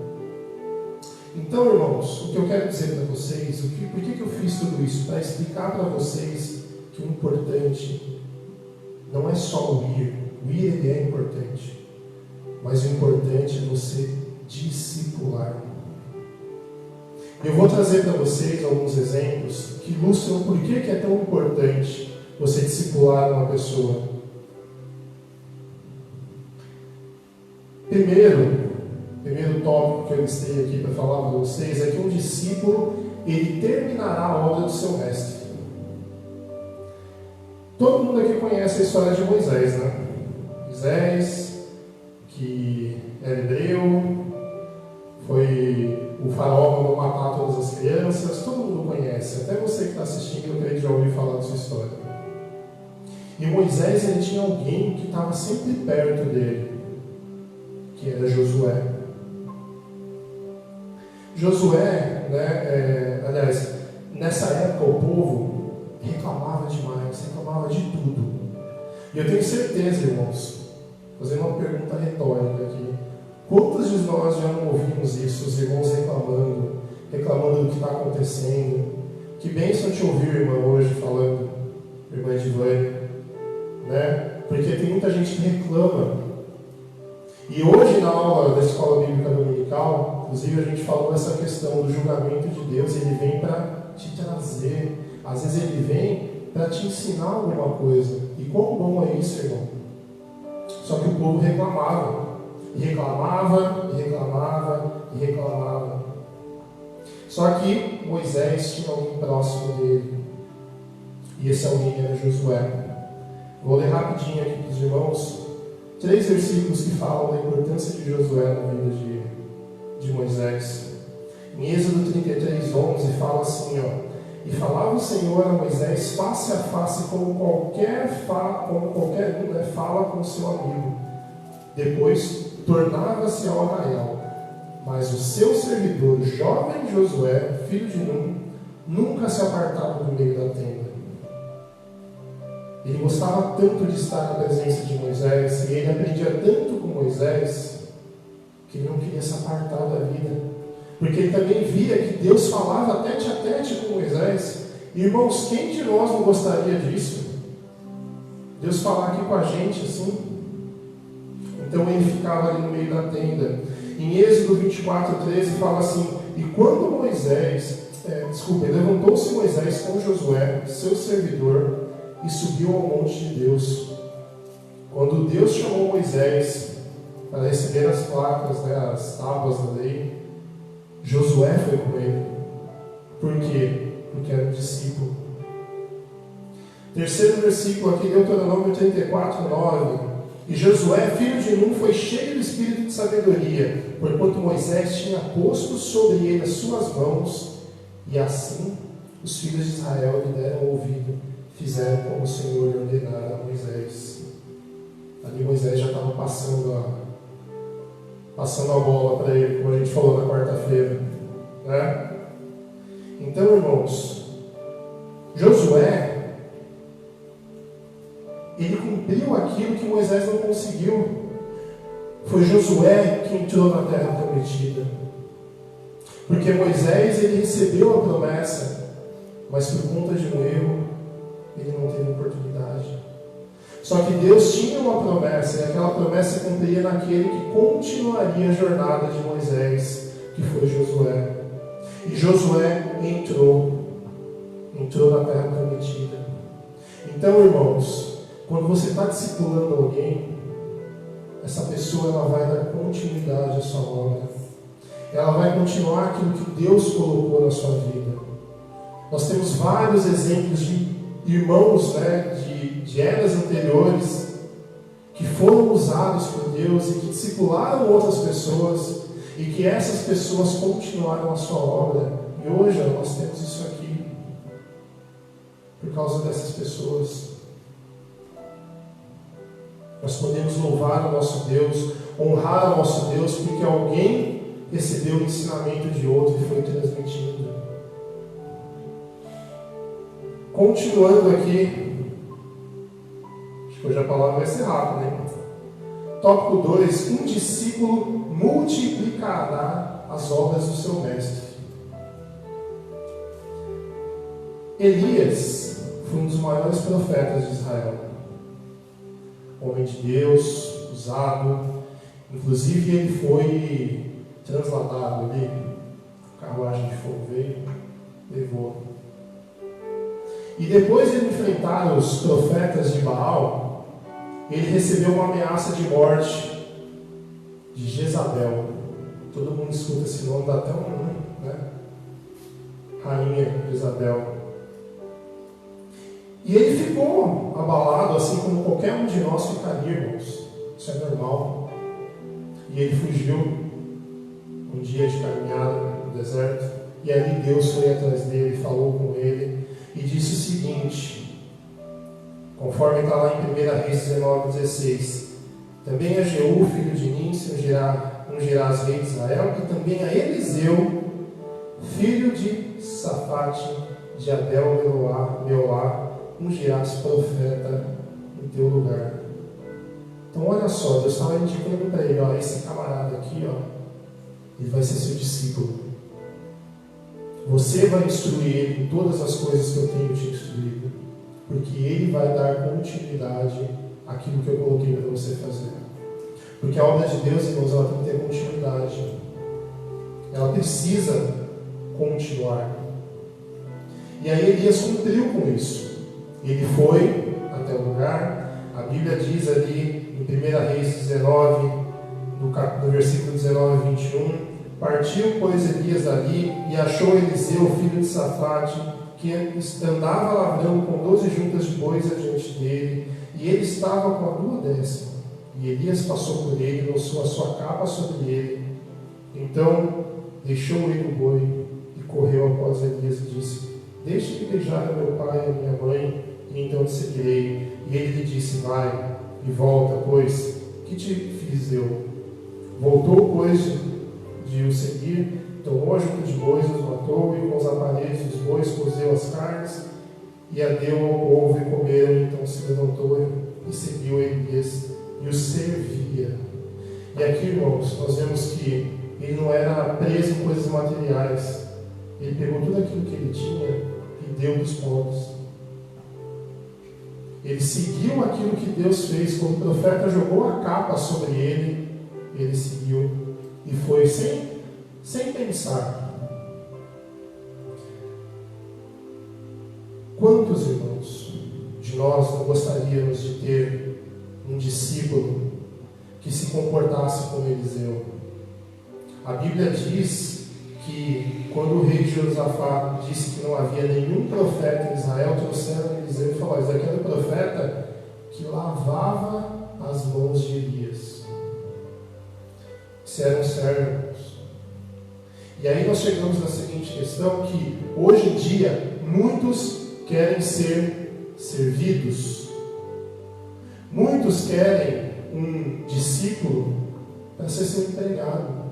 Então, irmãos, o que eu quero dizer para vocês, por que eu fiz tudo isso? Para explicar para vocês que o importante não é só o ir ele é importante, mas o importante é você discipular. Eu vou trazer para vocês alguns exemplos que ilustram por que é tão importante você discipular uma pessoa. Primeiro tópico que eu listei aqui para falar para vocês é que um discípulo, ele terminará a obra do seu mestre. Todo mundo aqui conhece a história de Moisés, né? Moisés, que era hebreu, o faraó mandou matar todas as crianças, todo mundo conhece, até você que está assistindo, eu creio que já ouviu falar dessa história. E Moisés, ele tinha alguém que estava sempre perto dele, que era Josué. Josué, aliás, nessa época o povo reclamava demais, reclamava de tudo. E eu tenho certeza, irmãos, fazendo uma pergunta retórica aqui, quantos de nós já não ouvimos isso, os irmãos reclamando do que está acontecendo? Que bênção te ouvir, irmã, hoje falando, irmã Edivânia, né? Porque tem muita gente que reclama. E hoje, na aula da Escola Bíblica Dominical, inclusive a gente falou essa questão do julgamento de Deus, ele vem para te trazer, às vezes ele vem para te ensinar alguma coisa. E quão bom é isso, irmão? Só que o povo reclamava, e reclamava, e reclamava, e reclamava. Só que Moisés tinha alguém próximo dele, e esse alguém era Josué. Vou ler rapidinho aqui para os irmãos 3 versículos que falam da importância de Josué na vida de Moisés. Em Êxodo 33:11 fala assim, ó: e falava o Senhor a Moisés face a face, como qualquer um fala com seu amigo. Depois tornava-se ao arraial. Mas o seu servidor, o jovem Josué, filho de Nun, nunca se apartava do meio da tenda. Ele gostava tanto de estar na presença de Moisés, e ele aprendia tanto com Moisés, que ele não queria se apartar da vida. Porque ele também via que Deus falava tete a tete com Moisés. E, irmãos, quem de nós não gostaria disso? Deus falar aqui com a gente assim. Então ele ficava ali no meio da tenda. Em Êxodo 24:13 fala assim: e quando levantou-se Moisés com Josué, seu servidor, e subiu ao monte de Deus. Quando Deus chamou Moisés para receber as placas, as tábuas da lei, Josué foi com ele. Por quê? Porque era um discípulo. Terceiro versículo aqui, Deuteronômio 34:9. E Josué, filho de Nun, foi cheio do espírito de sabedoria, porquanto Moisés tinha posto sobre ele as suas mãos, e assim os filhos de Israel lhe deram ouvido, fizeram como o Senhor lhe ordenara a Moisés. Ali Moisés já estava passando a bola para ele, como a gente falou na quarta-feira, né? Então, irmãos, Josué, ele cumpriu aquilo que Moisés não conseguiu. Foi Josué que entrou na terra prometida. Porque Moisés, ele recebeu a promessa, mas por conta de um erro, ele não teve oportunidade. Só que Deus tinha uma promessa, e aquela promessa se cumpria naquele que continuaria a jornada de Moisés, que foi Josué. E Josué entrou na terra prometida. Então, irmãos, quando você está discipulando alguém, essa pessoa ela vai dar continuidade à sua obra. Ela vai continuar aquilo que Deus colocou na sua vida. Nós temos vários exemplos de irmãos, de eras anteriores, que foram usados por Deus e que discipularam outras pessoas, e que essas pessoas continuaram a sua obra. E hoje nós temos isso aqui, por causa dessas pessoas. Nós podemos louvar o nosso Deus, honrar o nosso Deus, porque alguém recebeu o ensinamento de outro e foi transmitido. Continuando aqui, acho que hoje a palavra vai ser rápida, né? Tópico 2: um discípulo multiplicará as obras do seu mestre. Elias foi um dos maiores profetas de Israel. Homem de Deus, usado. Inclusive ele foi transladado ali. A carruagem de fogo veio, levou. E depois de ele enfrentar os profetas de Baal, ele recebeu uma ameaça de morte de Jezabel. Todo mundo escuta esse nome, dá até um, né? Rainha Jezabel. E ele ficou abalado, assim como qualquer um de nós ficaria, irmãos. Isso é normal. E ele fugiu um dia de caminhada no deserto. E ali Deus foi atrás dele, falou com ele e disse o seguinte, conforme está lá em 1 Reis 19:16: também a Jeú, filho de Nímcio, ungirás rei de Israel, e também a Eliseu, filho de Safate, de Abel-Meolá, ungirás profeta em teu lugar. Então olha só, Deus estava indicando para ele, esse camarada aqui, ele vai ser seu discípulo. Você vai instruir ele em todas as coisas que eu tenho te instruído, porque ele vai dar continuidade àquilo que eu coloquei para você fazer. Porque a obra de Deus, irmãos, ela tem que ter continuidade. Ela precisa continuar. E aí Elias cumpriu com isso. Ele foi até o lugar. A Bíblia diz ali em 1 Reis 19, no versículo 19 e 21, partiu, pois, Elias dali e achou Eliseu, filho de Safate, que andava lavrando com 12 juntas de bois adiante dele, e ele estava com a 12ª. E Elias passou por ele, lançou a sua capa sobre ele. Então deixou ele o boi e correu após Elias e disse: deixe-me beijar a meu pai e a minha mãe, e então te seguirei. E ele lhe disse: vai e volta, pois que te fiz eu? Voltou, pois, de o seguir, tomou a junta de bois, os matou, e com os aparelhos dos bois cozeu as carnes, e a deu ao povo, e comeram. Então se levantou e seguiu Elias, e o servia. E aqui, irmãos, nós vemos que ele não era preso em coisas materiais. Ele pegou tudo aquilo que ele tinha e deu dos pobres. Ele seguiu aquilo que Deus fez. Quando o profeta jogou a capa sobre ele, ele seguiu e foi sem pensar. Quantos, irmãos, de nós não gostaríamos de ter um discípulo que se comportasse como Eliseu? A Bíblia diz que quando o rei Josafá disse que não havia nenhum profeta em Israel, trouxeram Eliseu e falaram: esse aqui era o profeta que lavava as mãos de Elias. Isso era um servo. E aí nós chegamos na seguinte questão, que hoje em dia muitos querem ser servidos. Muitos querem um discípulo para ser seu empregado.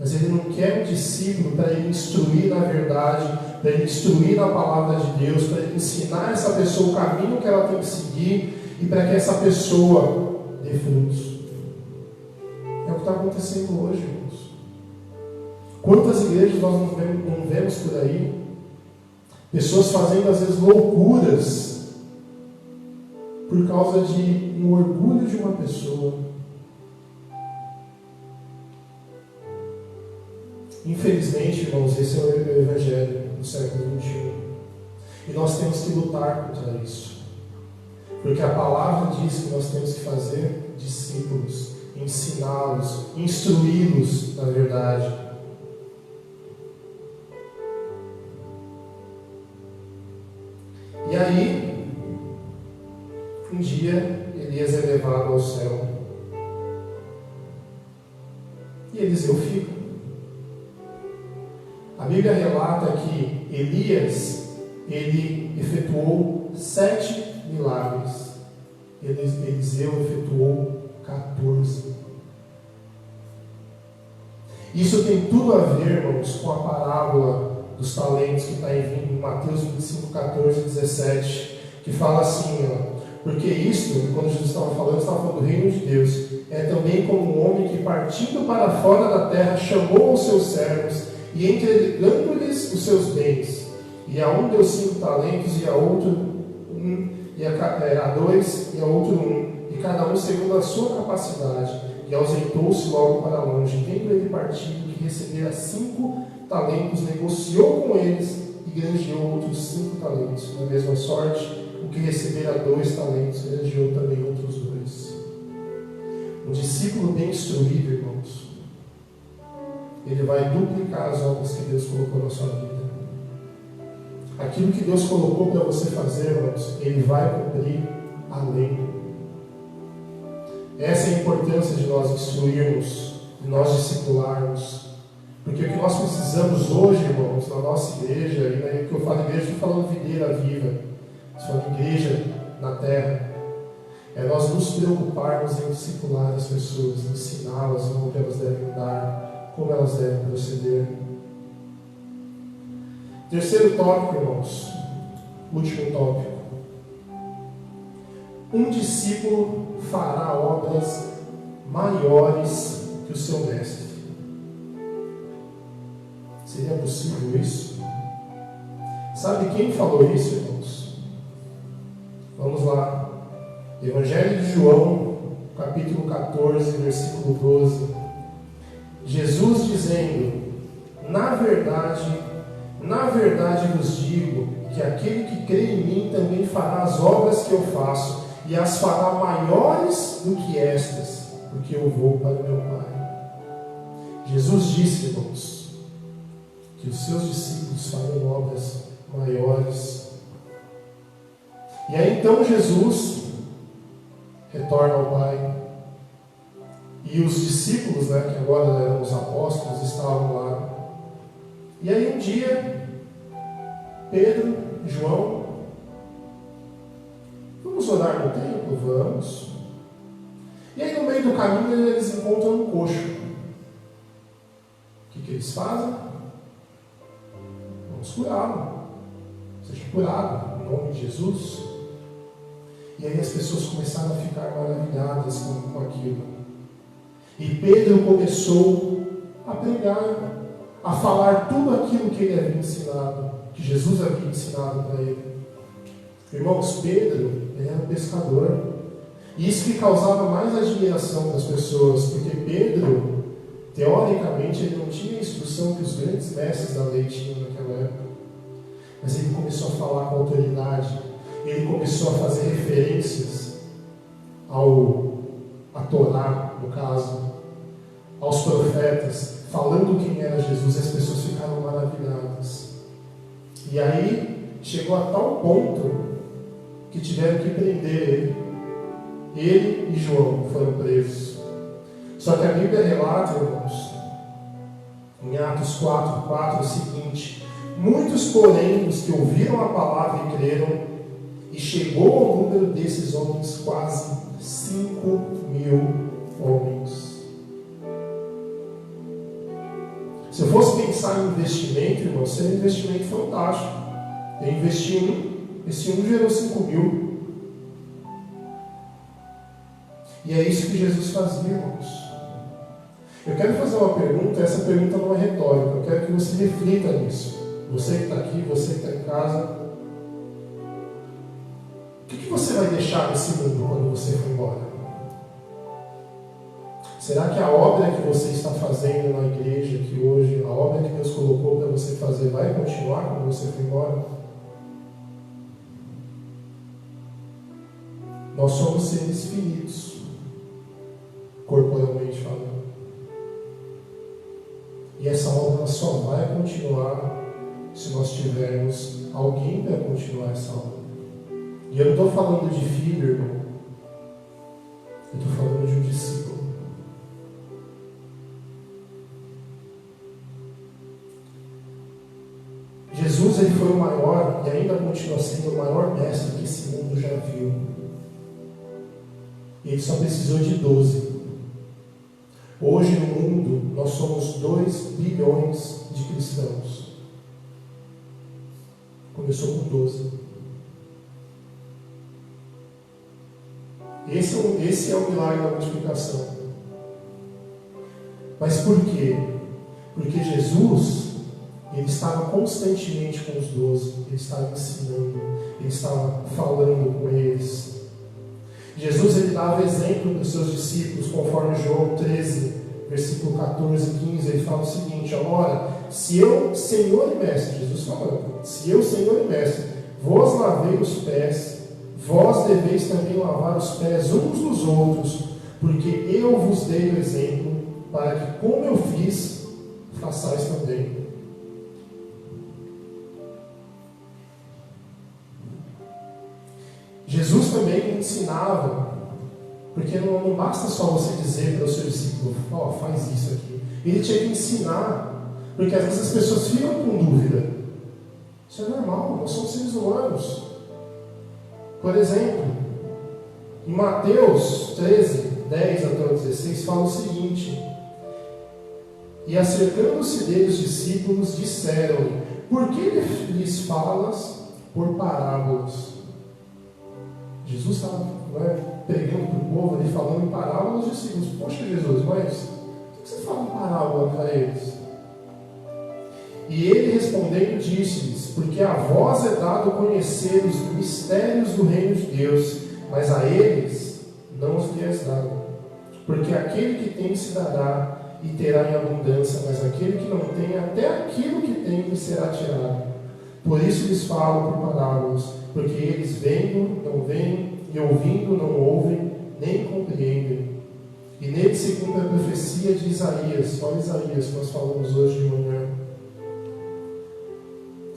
Mas ele não quer um discípulo para ele instruir na verdade, para ele instruir na palavra de Deus, para ele ensinar essa pessoa o caminho que ela tem que seguir e para que essa pessoa dê frutos. É o que está acontecendo hoje, irmãos. Quantas igrejas nós não vemos por aí? Pessoas fazendo às vezes loucuras por causa de um orgulho de uma pessoa. Infelizmente, irmãos, esse é o Evangelho do século XXI. E nós temos que lutar contra isso. Porque a palavra diz que nós temos que fazer discípulos, ensiná-los, instruí-los na verdade. E aí, um dia, Elias é levado ao céu. E Eliseu fica. A Bíblia relata que Elias, ele efetuou 7 milagres. Eliseu efetuou 14. Isso tem tudo a ver, irmãos, com a parábola dos talentos que está em Mateus 25, 14 e 17, que fala assim, ó, porque isto, quando Jesus estava falando do reino de Deus, é também como um homem que, partindo para fora da terra, chamou os seus servos e entregando-lhes os seus bens. E a um deu 5 talentos, e a outro 1, e a 2, e a outro 1, e cada um segundo a sua capacidade. E ausentou-se logo para longe. Tendo ele partido, que recebera 5 talentos, negociou com eles e granjeou outros 5 talentos. Na mesma sorte, o que recebera 2 talentos, granjeou também outros 2. Um discípulo bem instruído, irmãos, ele vai duplicar as obras que Deus colocou na sua vida. Aquilo que Deus colocou para você fazer, irmãos, ele vai cumprir além. Essa é a importância de nós instruirmos, de nós discipularmos. Porque o que nós precisamos hoje, irmãos, na nossa igreja, e né, que eu falo igreja, estou falando videira viva, estou falando igreja na terra, é nós nos preocuparmos em discipular as pessoas, ensiná-las como elas devem andar, como elas devem proceder. Terceiro tópico, irmãos, último tópico. Um discípulo fará obras maiores que o seu mestre. Seria possível isso? Sabe quem falou isso, irmãos? Vamos lá. Evangelho de João, capítulo 14, versículo 12. Jesus dizendo: na verdade vos digo que aquele que crê em mim também fará as obras que eu faço, e as fará maiores do que estas, porque eu vou para o meu Pai. Jesus disse, irmãos, que os seus discípulos farão obras maiores. E aí então Jesus retorna ao Pai. E os discípulos, né, que agora eram os apóstolos, estavam lá. E aí um dia, Pedro, João, vamos orar no templo? Vamos. E aí no meio do caminho eles encontram um coxo. O que eles fazem? Vamos curá-lo. Seja curado, em nome de Jesus. E aí as pessoas começaram a ficar maravilhadas com aquilo. E Pedro começou a pregar, a falar tudo aquilo que ele havia ensinado, que Jesus havia ensinado para ele. Irmãos, Pedro era um pescador. E isso que causava mais admiração das pessoas, porque Pedro, teoricamente, ele não tinha a instrução que os grandes mestres da lei tinham naquela época. Mas ele começou a falar com autoridade. Ele começou a fazer referências à Torá, no caso, aos profetas, falando quem era Jesus, e as pessoas ficaram maravilhadas. E aí chegou a tal ponto que tiveram que prender ele. Ele e João foram presos. Só que a Bíblia relata, irmãos, em Atos 4:4, o seguinte: muitos, porém, os que ouviram a palavra e creram, e chegou ao número desses homens quase 5.000 homens. Se eu fosse pensar em investimento, irmão, seria um investimento fantástico. Eu investi esse gerou 5.000. E é isso que Jesus fazia, irmãos. Eu quero fazer uma pergunta, essa pergunta não é retórica, eu quero que você reflita nisso. Você que está aqui, você que está em casa. O que você vai deixar nesse mundo quando você for embora? Será que a obra que você está fazendo na igreja aqui hoje, a obra que Deus colocou para você fazer, vai continuar quando você for embora? Nós somos seres finitos, corporalmente falando. E essa obra só vai continuar se nós tivermos alguém para continuar essa obra. E eu não estou falando de filho, irmão. Eu estou falando de um discípulo. Jesus, ele foi o maior e ainda continua sendo o maior mestre que esse mundo já viu. E ele só precisou de 12. Hoje no mundo nós somos 2 bilhões de cristãos. Começou com 12. Esse é o milagre da multiplicação. Mas por quê? Porque Jesus, ele estava constantemente com os 12, ele estava ensinando, ele estava falando com eles. Jesus, ele dava exemplo para os seus discípulos, conforme João 13, versículo 14 e 15, ele fala o seguinte: ora, se eu, Senhor e Mestre, Jesus falando, se eu, Senhor e Mestre, vos lavei os pés, vós deveis também lavar os pés uns dos outros, porque eu vos dei o exemplo, para que, como eu fiz, façais também. Jesus também ensinava, porque não basta só você dizer para o seu discípulo, faz isso aqui. Ele tinha que ensinar, porque às vezes as pessoas ficam com dúvida. Isso é normal, nós somos seres humanos. Por exemplo, em Mateus 13, 10 até o 16, fala o seguinte: e acercando-se dele os discípulos, disseram-lhe, por que lhes falas por parábolas? Jesus estava pregando para o povo ali, falando em parábolas, os discípulos: poxa Jesus, mas por que você fala em parábola para eles? E ele respondendo disse-lhes: porque a vós é dado conhecer os mistérios do reino de Deus, mas a eles não os lhes dado. Porque aquele que tem se dará e terá em abundância, mas aquele que não tem, até aquilo que tem lhe será tirado. Por isso lhes falo por parábolas, porque eles vendo não veem, e ouvindo não ouvem, nem compreendem. E nele se cumpre a profecia de Isaías, olha Isaías que nós falamos hoje de manhã,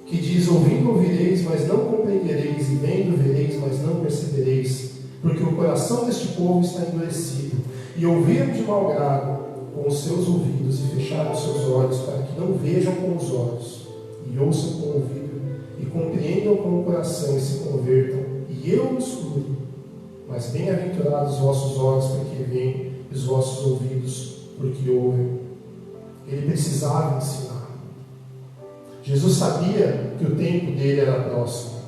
que diz: ouvindo ouvireis, mas não compreendereis, e vendo vereis, mas não percebereis, porque o coração deste povo está endurecido, e ouviram de mau grado com os seus ouvidos, e fecharam os seus olhos, para que não vejam com os olhos, e ouçam com o ouvido, e compreendam com o coração, e se convertam, e eu os cure. Mas bem-aventurados os vossos olhos, porque veem, e os vossos ouvidos, porque ouvem. Ele precisava ensinar. Jesus sabia que o tempo dele era próximo.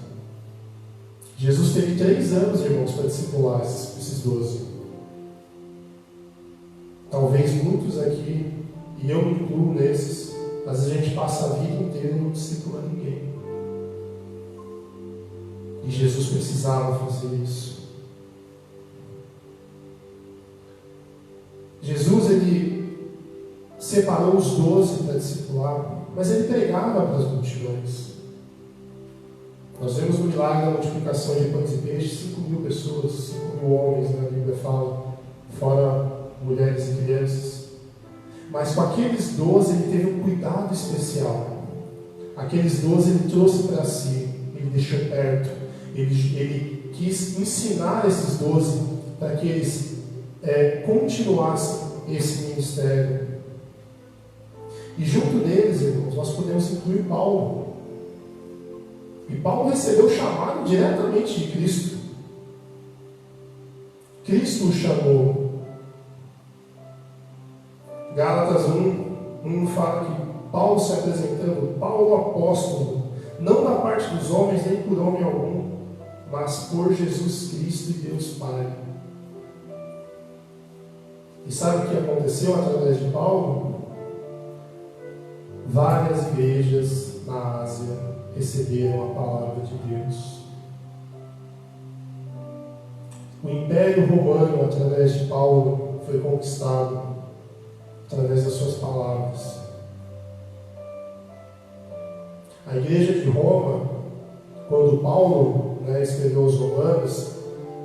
Jesus teve 3 anos, irmãos, para discipular esses 12. Talvez muitos aqui, e eu me incluo nesses, às vezes a gente passa a vida inteira e não discipula ninguém. E Jesus precisava fazer isso. Jesus, ele separou os 12 para discipular, mas ele pregava para as multidões. Nós vemos o milagre da multiplicação de pães e peixes, 5.000 pessoas, 5.000 homens, a Bíblia fala, fora mulheres e crianças. Mas com aqueles 12 ele teve um cuidado especial. Aqueles 12 ele trouxe para si, ele deixou perto, ele quis ensinar esses 12 para que eles continuassem esse ministério. E junto deles, irmãos, nós podemos incluir Paulo. E Paulo recebeu o chamado diretamente de Cristo. Cristo o chamou. Gálatas 1 fala que Paulo se apresentando, Paulo apóstolo, não da parte dos homens, nem por homem algum, mas por Jesus Cristo e Deus Pai. E sabe o que aconteceu através de Paulo? Várias igrejas na Ásia receberam a palavra de Deus. O Império Romano, através de Paulo, foi foi conquistado através das suas palavras. A igreja de Roma, quando Paulo escreveu os Romanos,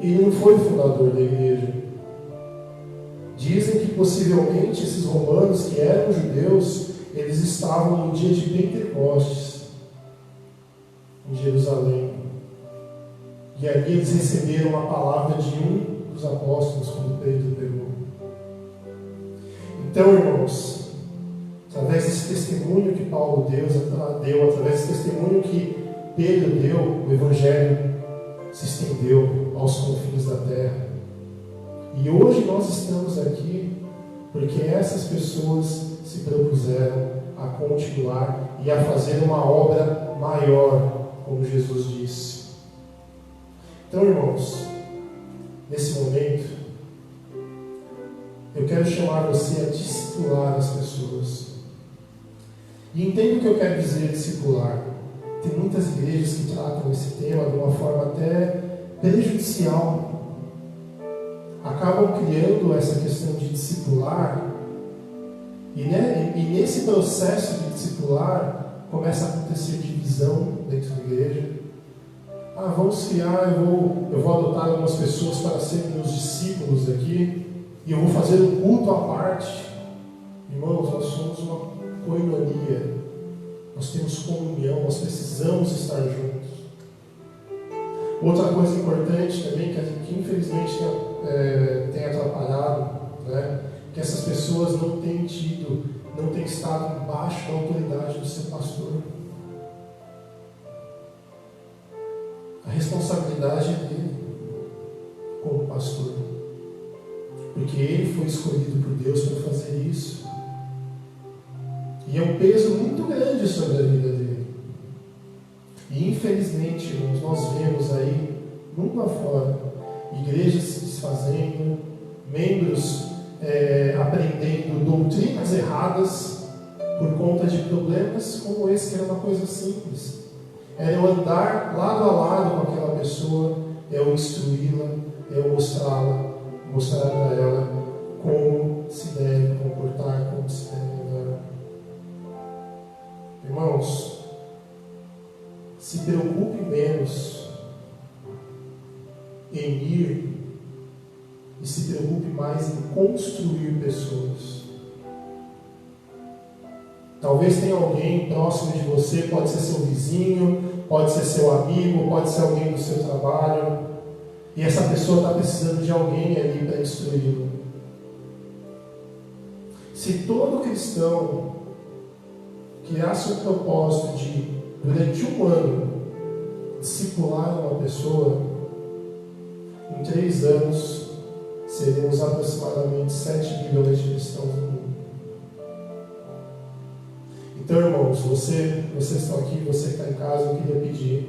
ele não foi fundador da igreja. Dizem que possivelmente esses romanos, que eram judeus, eles estavam no dia de Pentecostes, em Jerusalém. E ali eles receberam a palavra de um dos apóstolos, quando Pedro pregou. Então, irmãos, através desse testemunho que Paulo deu, através desse testemunho que Pedro deu, o Evangelho se estendeu aos confins da terra. E hoje nós estamos aqui porque essas pessoas se propuseram a continuar e a fazer uma obra maior, como Jesus disse. Então, irmãos, nesse momento, eu quero chamar você a discipular as pessoas. E entenda o que eu quero dizer discipular. Tem muitas igrejas que tratam esse tema de uma forma até prejudicial. Acabam criando essa questão de discipular, e nesse processo de discipular começa a acontecer divisão dentro da igreja. Vamos criar, eu vou adotar algumas pessoas para serem meus discípulos aqui, e eu vou fazer um culto à parte. Irmãos, nós somos uma coinonia, nós temos comunhão, nós precisamos estar juntos. Outra coisa importante também, que infelizmente tem atrapalhado, que essas pessoas não têm estado embaixo da autoridade do seu pastor. A responsabilidade é dele, como pastor, porque ele foi escolhido por Deus para fazer isso. E é um peso muito grande sobre a vida dele. E infelizmente, irmãos, nós vemos aí, mundo afora, igrejas se desfazendo, membros aprendendo doutrinas erradas por conta de problemas como esse, que era uma coisa simples. É eu andar lado a lado com aquela pessoa, é eu instruí-la, é eu mostrar para ela como se deve comportar, como se deve andar. Irmãos, se preocupe menos em ir e se preocupe mais em construir pessoas. Talvez tenha alguém próximo de você, pode ser seu vizinho, pode ser seu amigo, pode ser alguém do seu trabalho, e essa pessoa está precisando de alguém ali para instruí-lo. Se todo cristão criasse um propósito de, durante um ano, discipular uma pessoa, em 3 anos seremos aproximadamente 7 milhões de cristãos no mundo. Então, irmãos, vocês estão aqui, você que está em casa, eu queria pedir,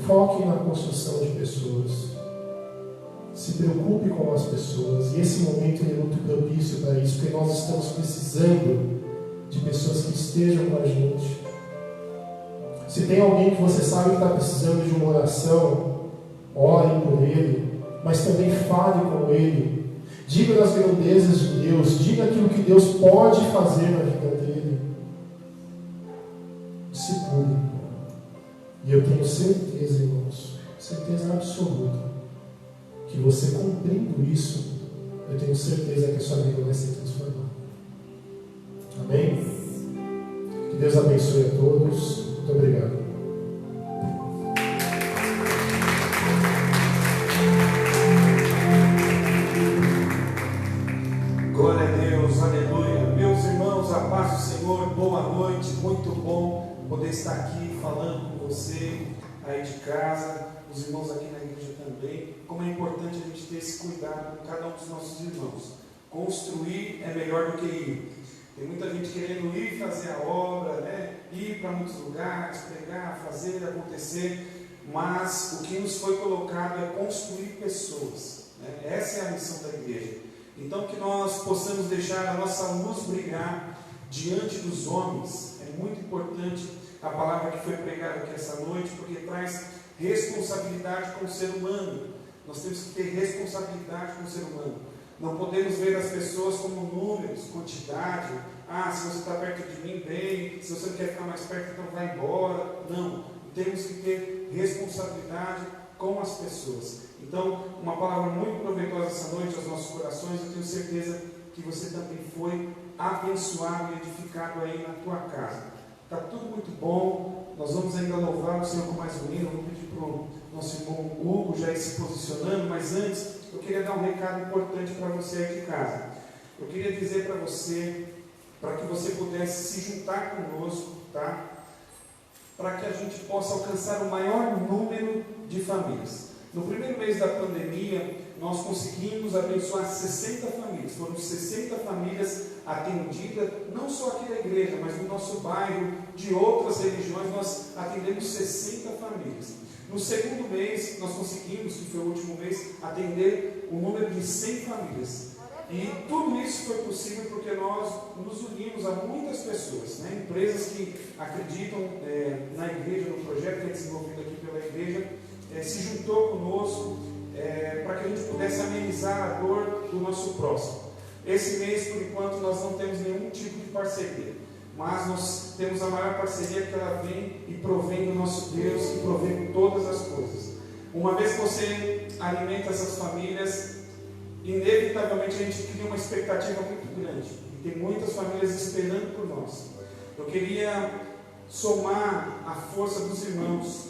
foque na construção de pessoas. Se preocupe com as pessoas. E esse momento é muito propício para isso, porque nós estamos precisando de pessoas que estejam com a gente. Se tem alguém que você sabe que está precisando de uma oração, ore por ele, mas também fale com ele. Diga das grandezas de Deus, diga aquilo que Deus pode fazer na vida dele. Discipule. E eu tenho certeza, irmãos, certeza absoluta, que você cumprindo isso, eu tenho certeza que a sua vida vai ser transformada. Amém? Que Deus abençoe a todos. Muito obrigado. Glória a Deus, aleluia. Meus irmãos, a paz do Senhor, boa noite, muito bom poder estar aqui falando com você aí de casa, os irmãos aqui na igreja também. Como é importante a gente ter esse cuidado com cada um dos nossos irmãos. Construir é melhor do que ir. Tem muita gente querendo ir fazer a obra, ir para muitos lugares, pregar, fazer acontecer, mas o que nos foi colocado é construir pessoas. Essa é a missão da igreja. Então, que nós possamos deixar a nossa luz brilhar diante dos homens. É muito importante a palavra que foi pregada aqui essa noite, porque traz responsabilidade com o ser humano. Nós temos que ter responsabilidade com o ser humano. Não podemos ver as pessoas como números, quantidade. Ah, se você está perto de mim, bem. Se você não quer ficar mais perto, então vai embora. Não. Temos que ter responsabilidade com as pessoas. Então, uma palavra muito proveitosa essa noite aos nossos corações. Eu tenho certeza que você também foi abençoado e edificado aí na tua casa. Está tudo muito bom. Nós vamos ainda louvar o Senhor com mais um hino. Vou pedir para o nosso irmão Hugo já ir se posicionando, mas antes eu queria dar um recado importante para você aí de casa. Eu queria dizer para você, para que você pudesse se juntar conosco, tá? Para que a gente possa alcançar o maior número de famílias. No primeiro mês da pandemia, nós conseguimos abençoar 60 famílias. Foram 60 famílias atendidas, não só aqui da igreja, mas no nosso bairro, de outras religiões, nós atendemos 60 famílias. No segundo mês, nós conseguimos, que foi o último mês, atender o número de 100 famílias. E tudo isso foi possível porque nós nos unimos a muitas pessoas, né? Empresas que acreditam na igreja, no projeto que é desenvolvido aqui pela igreja, se juntou conosco para que a gente pudesse amenizar a dor do nosso próximo. Esse mês, por enquanto, nós não temos nenhum tipo de parceria, mas nós temos a maior parceria que ela vem e provém do nosso Deus, que provém todas as coisas. Uma vez que você alimenta essas famílias, inevitavelmente a gente cria uma expectativa muito grande. E tem muitas famílias esperando por nós. Eu queria somar a força dos irmãos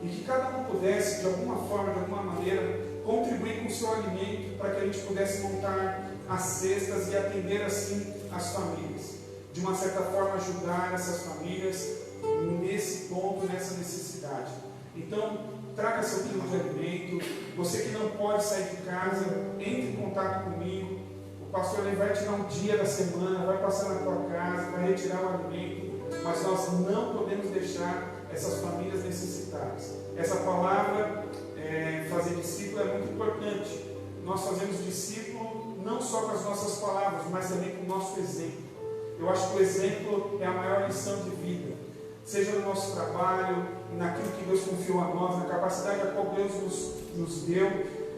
e que cada um pudesse, de alguma forma, de alguma maneira, contribuir com o seu alimento para que a gente pudesse montar as cestas e atender assim as famílias. De uma certa forma, ajudar essas famílias nesse ponto, nessa necessidade. Então, traga seu quilo de alimento. Você que não pode sair de casa, entre em contato comigo. O pastor ele vai tirar um dia da semana, vai passar na tua casa, vai retirar o alimento. Mas nós não podemos deixar essas famílias necessitadas. Essa palavra, fazer discípulo, é muito importante. Nós fazemos discípulo não só com as nossas palavras, mas também com o nosso exemplo. Eu acho que o exemplo é a maior lição de vida. Seja no nosso trabalho, naquilo que Deus confiou a nós, na capacidade a qual Deus nos deu.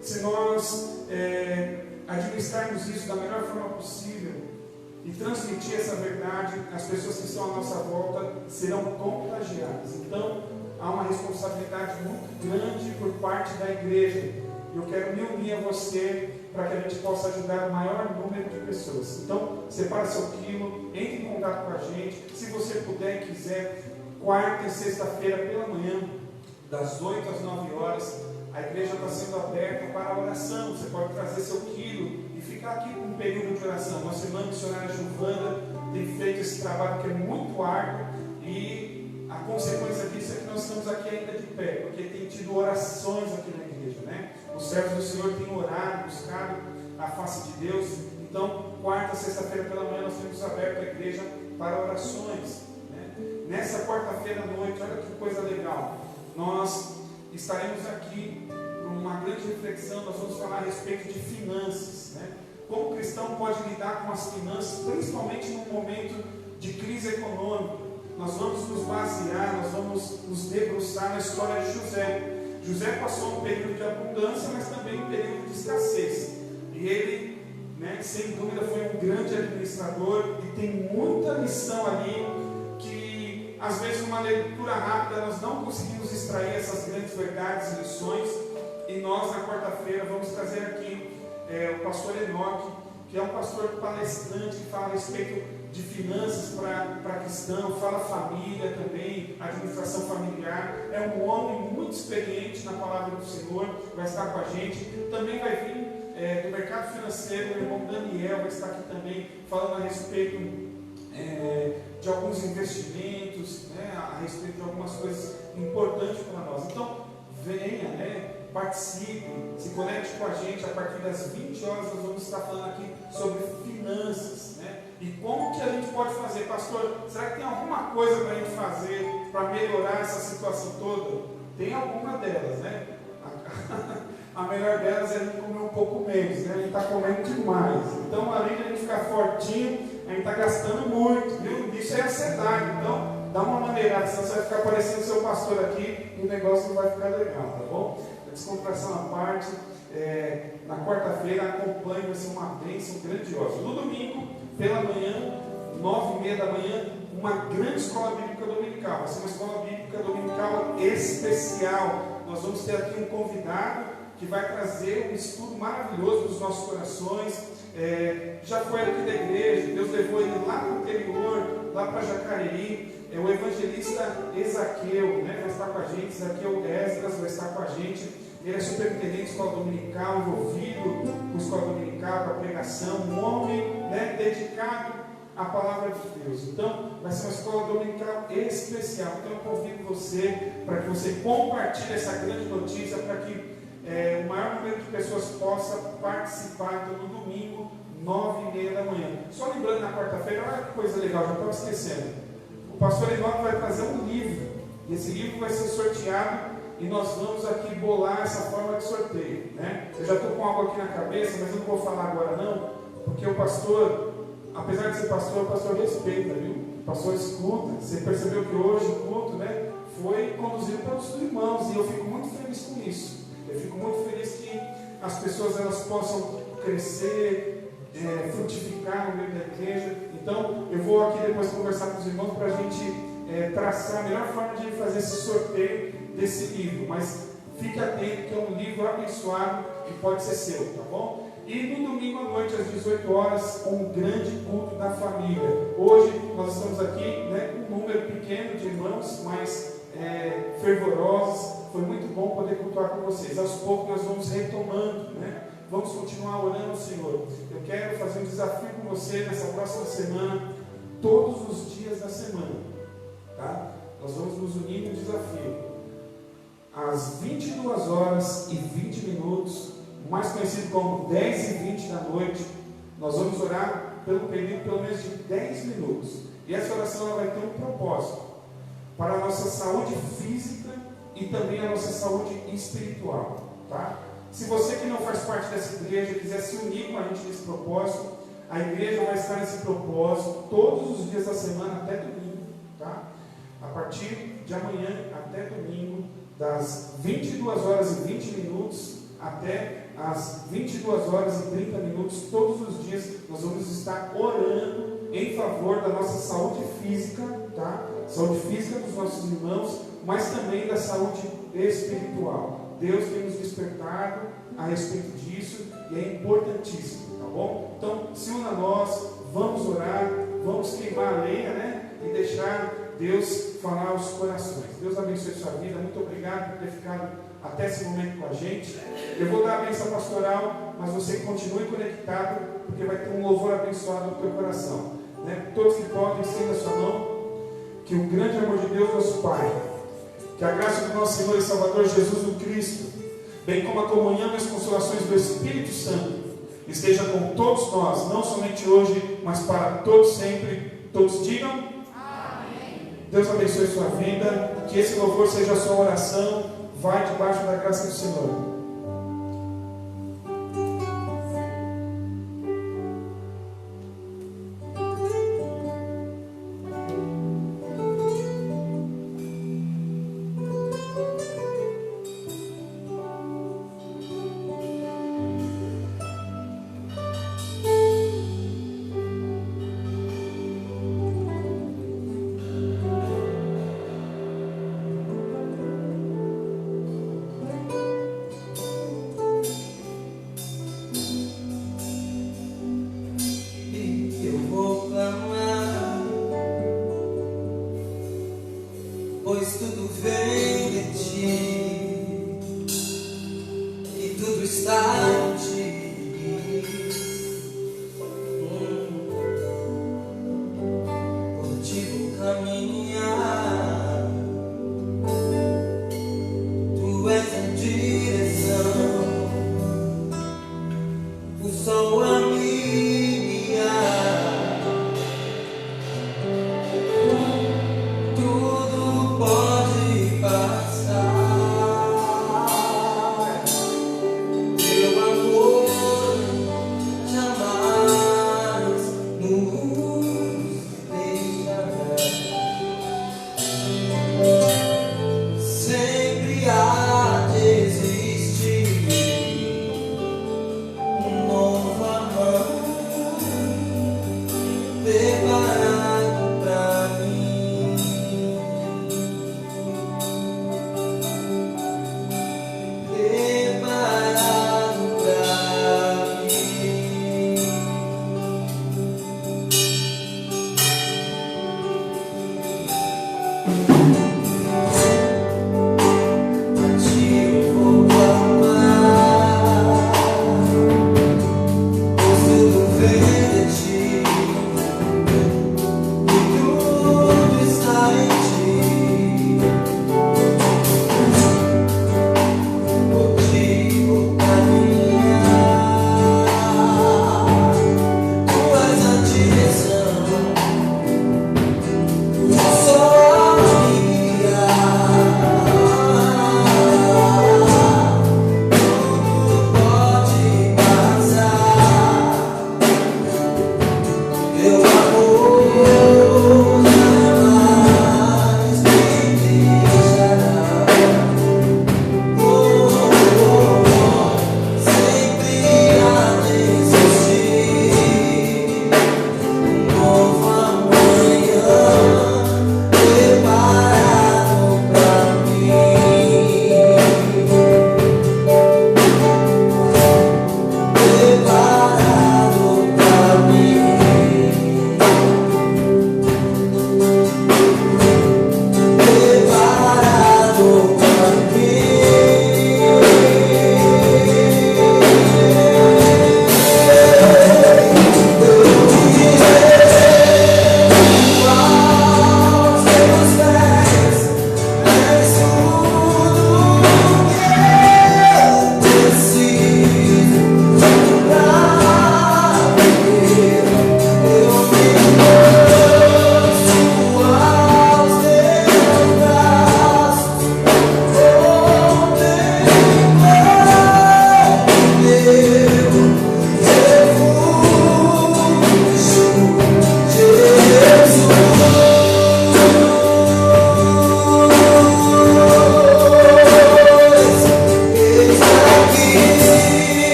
Se nós administrarmos isso da melhor forma possível e transmitir essa verdade, as pessoas que estão à nossa volta serão contagiadas. Então, há uma responsabilidade muito grande por parte da igreja. Eu quero me unir a você para que a gente possa ajudar o maior número de pessoas. Então, separa seu quilo, entre em contato com a gente. Se você puder e quiser, quarta e sexta-feira pela manhã, das 8 às 9 horas, a igreja está sendo aberta para a oração. Você pode trazer seu quilo e ficar aqui com um período de oração. Nossa irmã missionária Giovana tem feito esse trabalho que é muito árduo e a consequência disso é que nós estamos aqui ainda de pé, porque tem tido orações aqui na igreja, né? Os servos do Senhor têm orado, buscado a face de Deus. Então, quarta, sexta-feira pela manhã, nós temos aberto a igreja para orações, né? Nessa quarta-feira à noite, olha que coisa legal, nós estaremos aqui para uma grande reflexão. Nós vamos falar a respeito de finanças, né? Como o cristão pode lidar com as finanças, principalmente num momento de crise econômica. Nós vamos nos basear, nós vamos nos debruçar na história de José. José passou um período de abundância, mas também um período de escassez. E ele, né, sem dúvida, foi um grande administrador e tem muita lição ali que, às vezes, numa leitura rápida, nós não conseguimos extrair essas grandes verdades e lições. E nós, na quarta-feira, vamos trazer aqui o pastor Enoque, que é um pastor palestrante que fala a respeito de finanças para cristão, fala família também, administração familiar. É um homem muito experiente na palavra do Senhor, vai estar com a gente. Também vai vir do mercado financeiro, o irmão Daniel vai estar aqui também, falando a respeito de alguns investimentos, né, a respeito de algumas coisas importantes para nós. Então, venha, né, participe, se conecte com a gente. A partir das 20 horas nós vamos estar falando aqui sobre finanças, né? E como que a gente pode fazer, pastor? Será que tem alguma coisa para a gente fazer para melhorar essa situação toda? Tem alguma delas, né? A melhor delas é a gente comer um pouco menos, né? A gente está comendo demais. Então, além de a gente ficar fortinho, a gente está gastando muito, viu? Isso é ansiedade. Então, dá uma maneirada, senão você vai ficar parecendo seu pastor aqui e o negócio não vai ficar legal, tá bom? descontração à parte, na quarta-feira acompanhe, vai ser uma bênção grandiosa. No domingo, pela manhã, 9h30 da manhã, uma grande escola bíblica dominical. Vai ser uma escola bíblica dominical especial. Nós vamos ter aqui um convidado que vai trazer um estudo maravilhoso dos nossos corações. Já foi aqui da igreja, Deus levou ele lá para o interior, lá para Jacareí. O evangelista Ezaqueu, né, vai estar com a gente. Ezaqueu Esdras vai estar com a gente. Ele é superintendente de escola dominical, envolvido com escola dominical, com a pregação, um homem, né, dedicado à palavra de Deus. Então, vai ser uma escola dominical especial. Então, eu convido você para que você compartilhe essa grande notícia, para que o maior número de pessoas possa participar. Então, no domingo, 9h30 da manhã. Só lembrando, na quarta-feira, olha que coisa legal, já estava esquecendo. O pastor Enoque vai trazer um livro. E esse livro vai ser sorteado. E nós vamos aqui bolar essa forma de sorteio, né? Eu já estou com algo aqui na cabeça, mas eu não vou falar agora não, porque o pastor, apesar de ser pastor, o pastor respeita, viu? O pastor escuta. Você percebeu que hoje o culto, né, foi conduzido pelos irmãos, e eu fico muito feliz com isso. Eu fico muito feliz que as pessoas elas possam crescer, frutificar no meio da igreja. Então, eu vou aqui depois conversar com os irmãos para a gente traçar a melhor forma de fazer esse sorteio desse livro, mas fique atento que é um livro abençoado e pode ser seu, tá bom? E no domingo à noite, às 18 horas, um grande culto da família. Hoje nós estamos aqui, né, com um número pequeno de irmãos, mas fervorosos. Foi muito bom poder cultuar com vocês. Aos poucos nós vamos retomando, né? Vamos continuar orando ao Senhor. Eu quero fazer um desafio com você nessa próxima semana, todos os dias da semana, tá? Nós vamos nos unir no desafio. Às 22 horas e 20 minutos, mais conhecido como 10h20 da noite, nós vamos orar pelo período pelo menos de 10 minutos. E essa oração ela vai ter um propósito para a nossa saúde física e também a nossa saúde espiritual, tá? Se você que não faz parte dessa igreja quiser se unir com a gente nesse propósito, a igreja vai estar nesse propósito todos os dias da semana até domingo, tá? A partir de amanhã até domingo, das 22 horas e 20 minutos até as 22 horas e 30 minutos, todos os dias nós vamos estar orando em favor da nossa saúde física, tá? Saúde física dos nossos irmãos, mas também da saúde espiritual. Deus tem nos despertado a respeito disso e é importantíssimo, tá bom? Então, se una a nós, vamos orar, vamos queimar a lenha, né? E deixar Deus falar aos corações. Deus abençoe sua vida. Muito obrigado por ter ficado até esse momento com a gente. Eu vou dar a bênção pastoral, mas você continue conectado, porque vai ter um louvor abençoado no teu coração, né? Todos que podem, estenda a sua mão. Que o grande amor de Deus, nosso Pai, que a graça do nosso Senhor e Salvador Jesus o Cristo, bem como a comunhão e as consolações do Espírito Santo, esteja com todos nós, não somente hoje, mas para todos sempre. Todos digam amém. Deus abençoe sua vida, que esse louvor seja a sua oração. Vai debaixo da graça do Senhor. Eu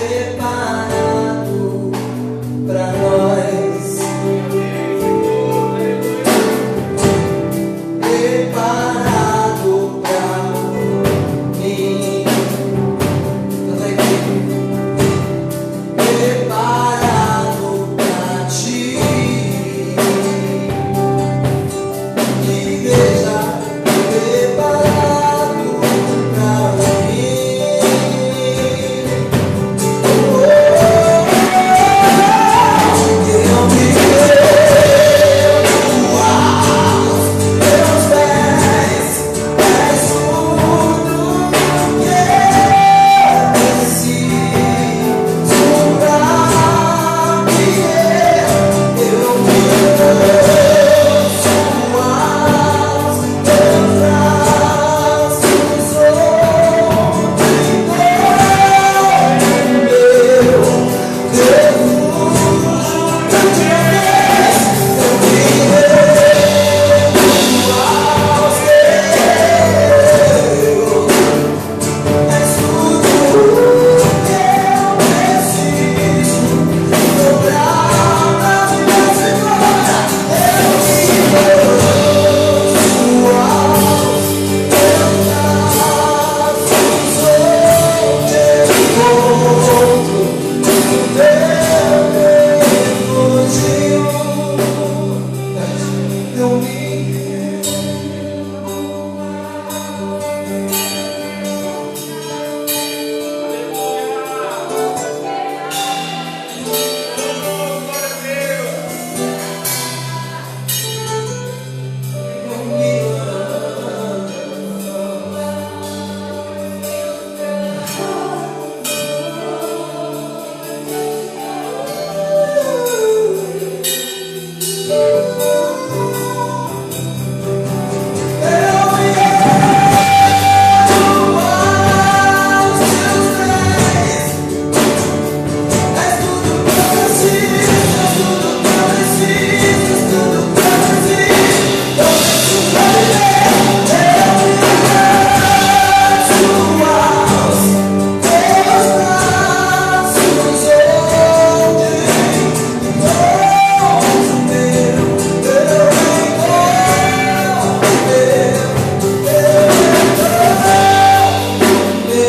preparado pra nós. Preparado pra mim. Canta aqui. Preparado pra ti. Igreja, preparado pra mim. Eu me vejo aos teus pés, és tudo que eu preciso pra viver. Eu me vejo aos teus braços, onde meu refúgio tu és. Eu me rendo aos teus, és tudo que eu preciso pra viver agora. Eu me rendo aos teus braços, onde encontro o meu refúgio. Eu me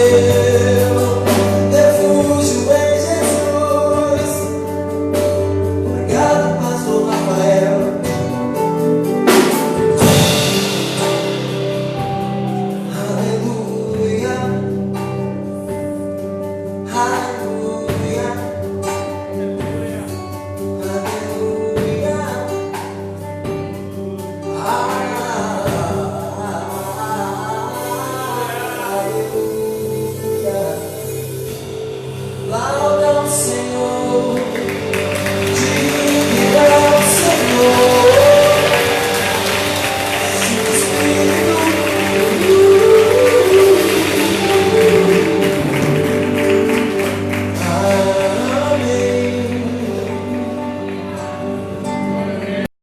refúgio em Jesus. Obrigado, pastor Rafael. Aleluia, aleluia, aleluia, aleluia. Lauda o Senhor.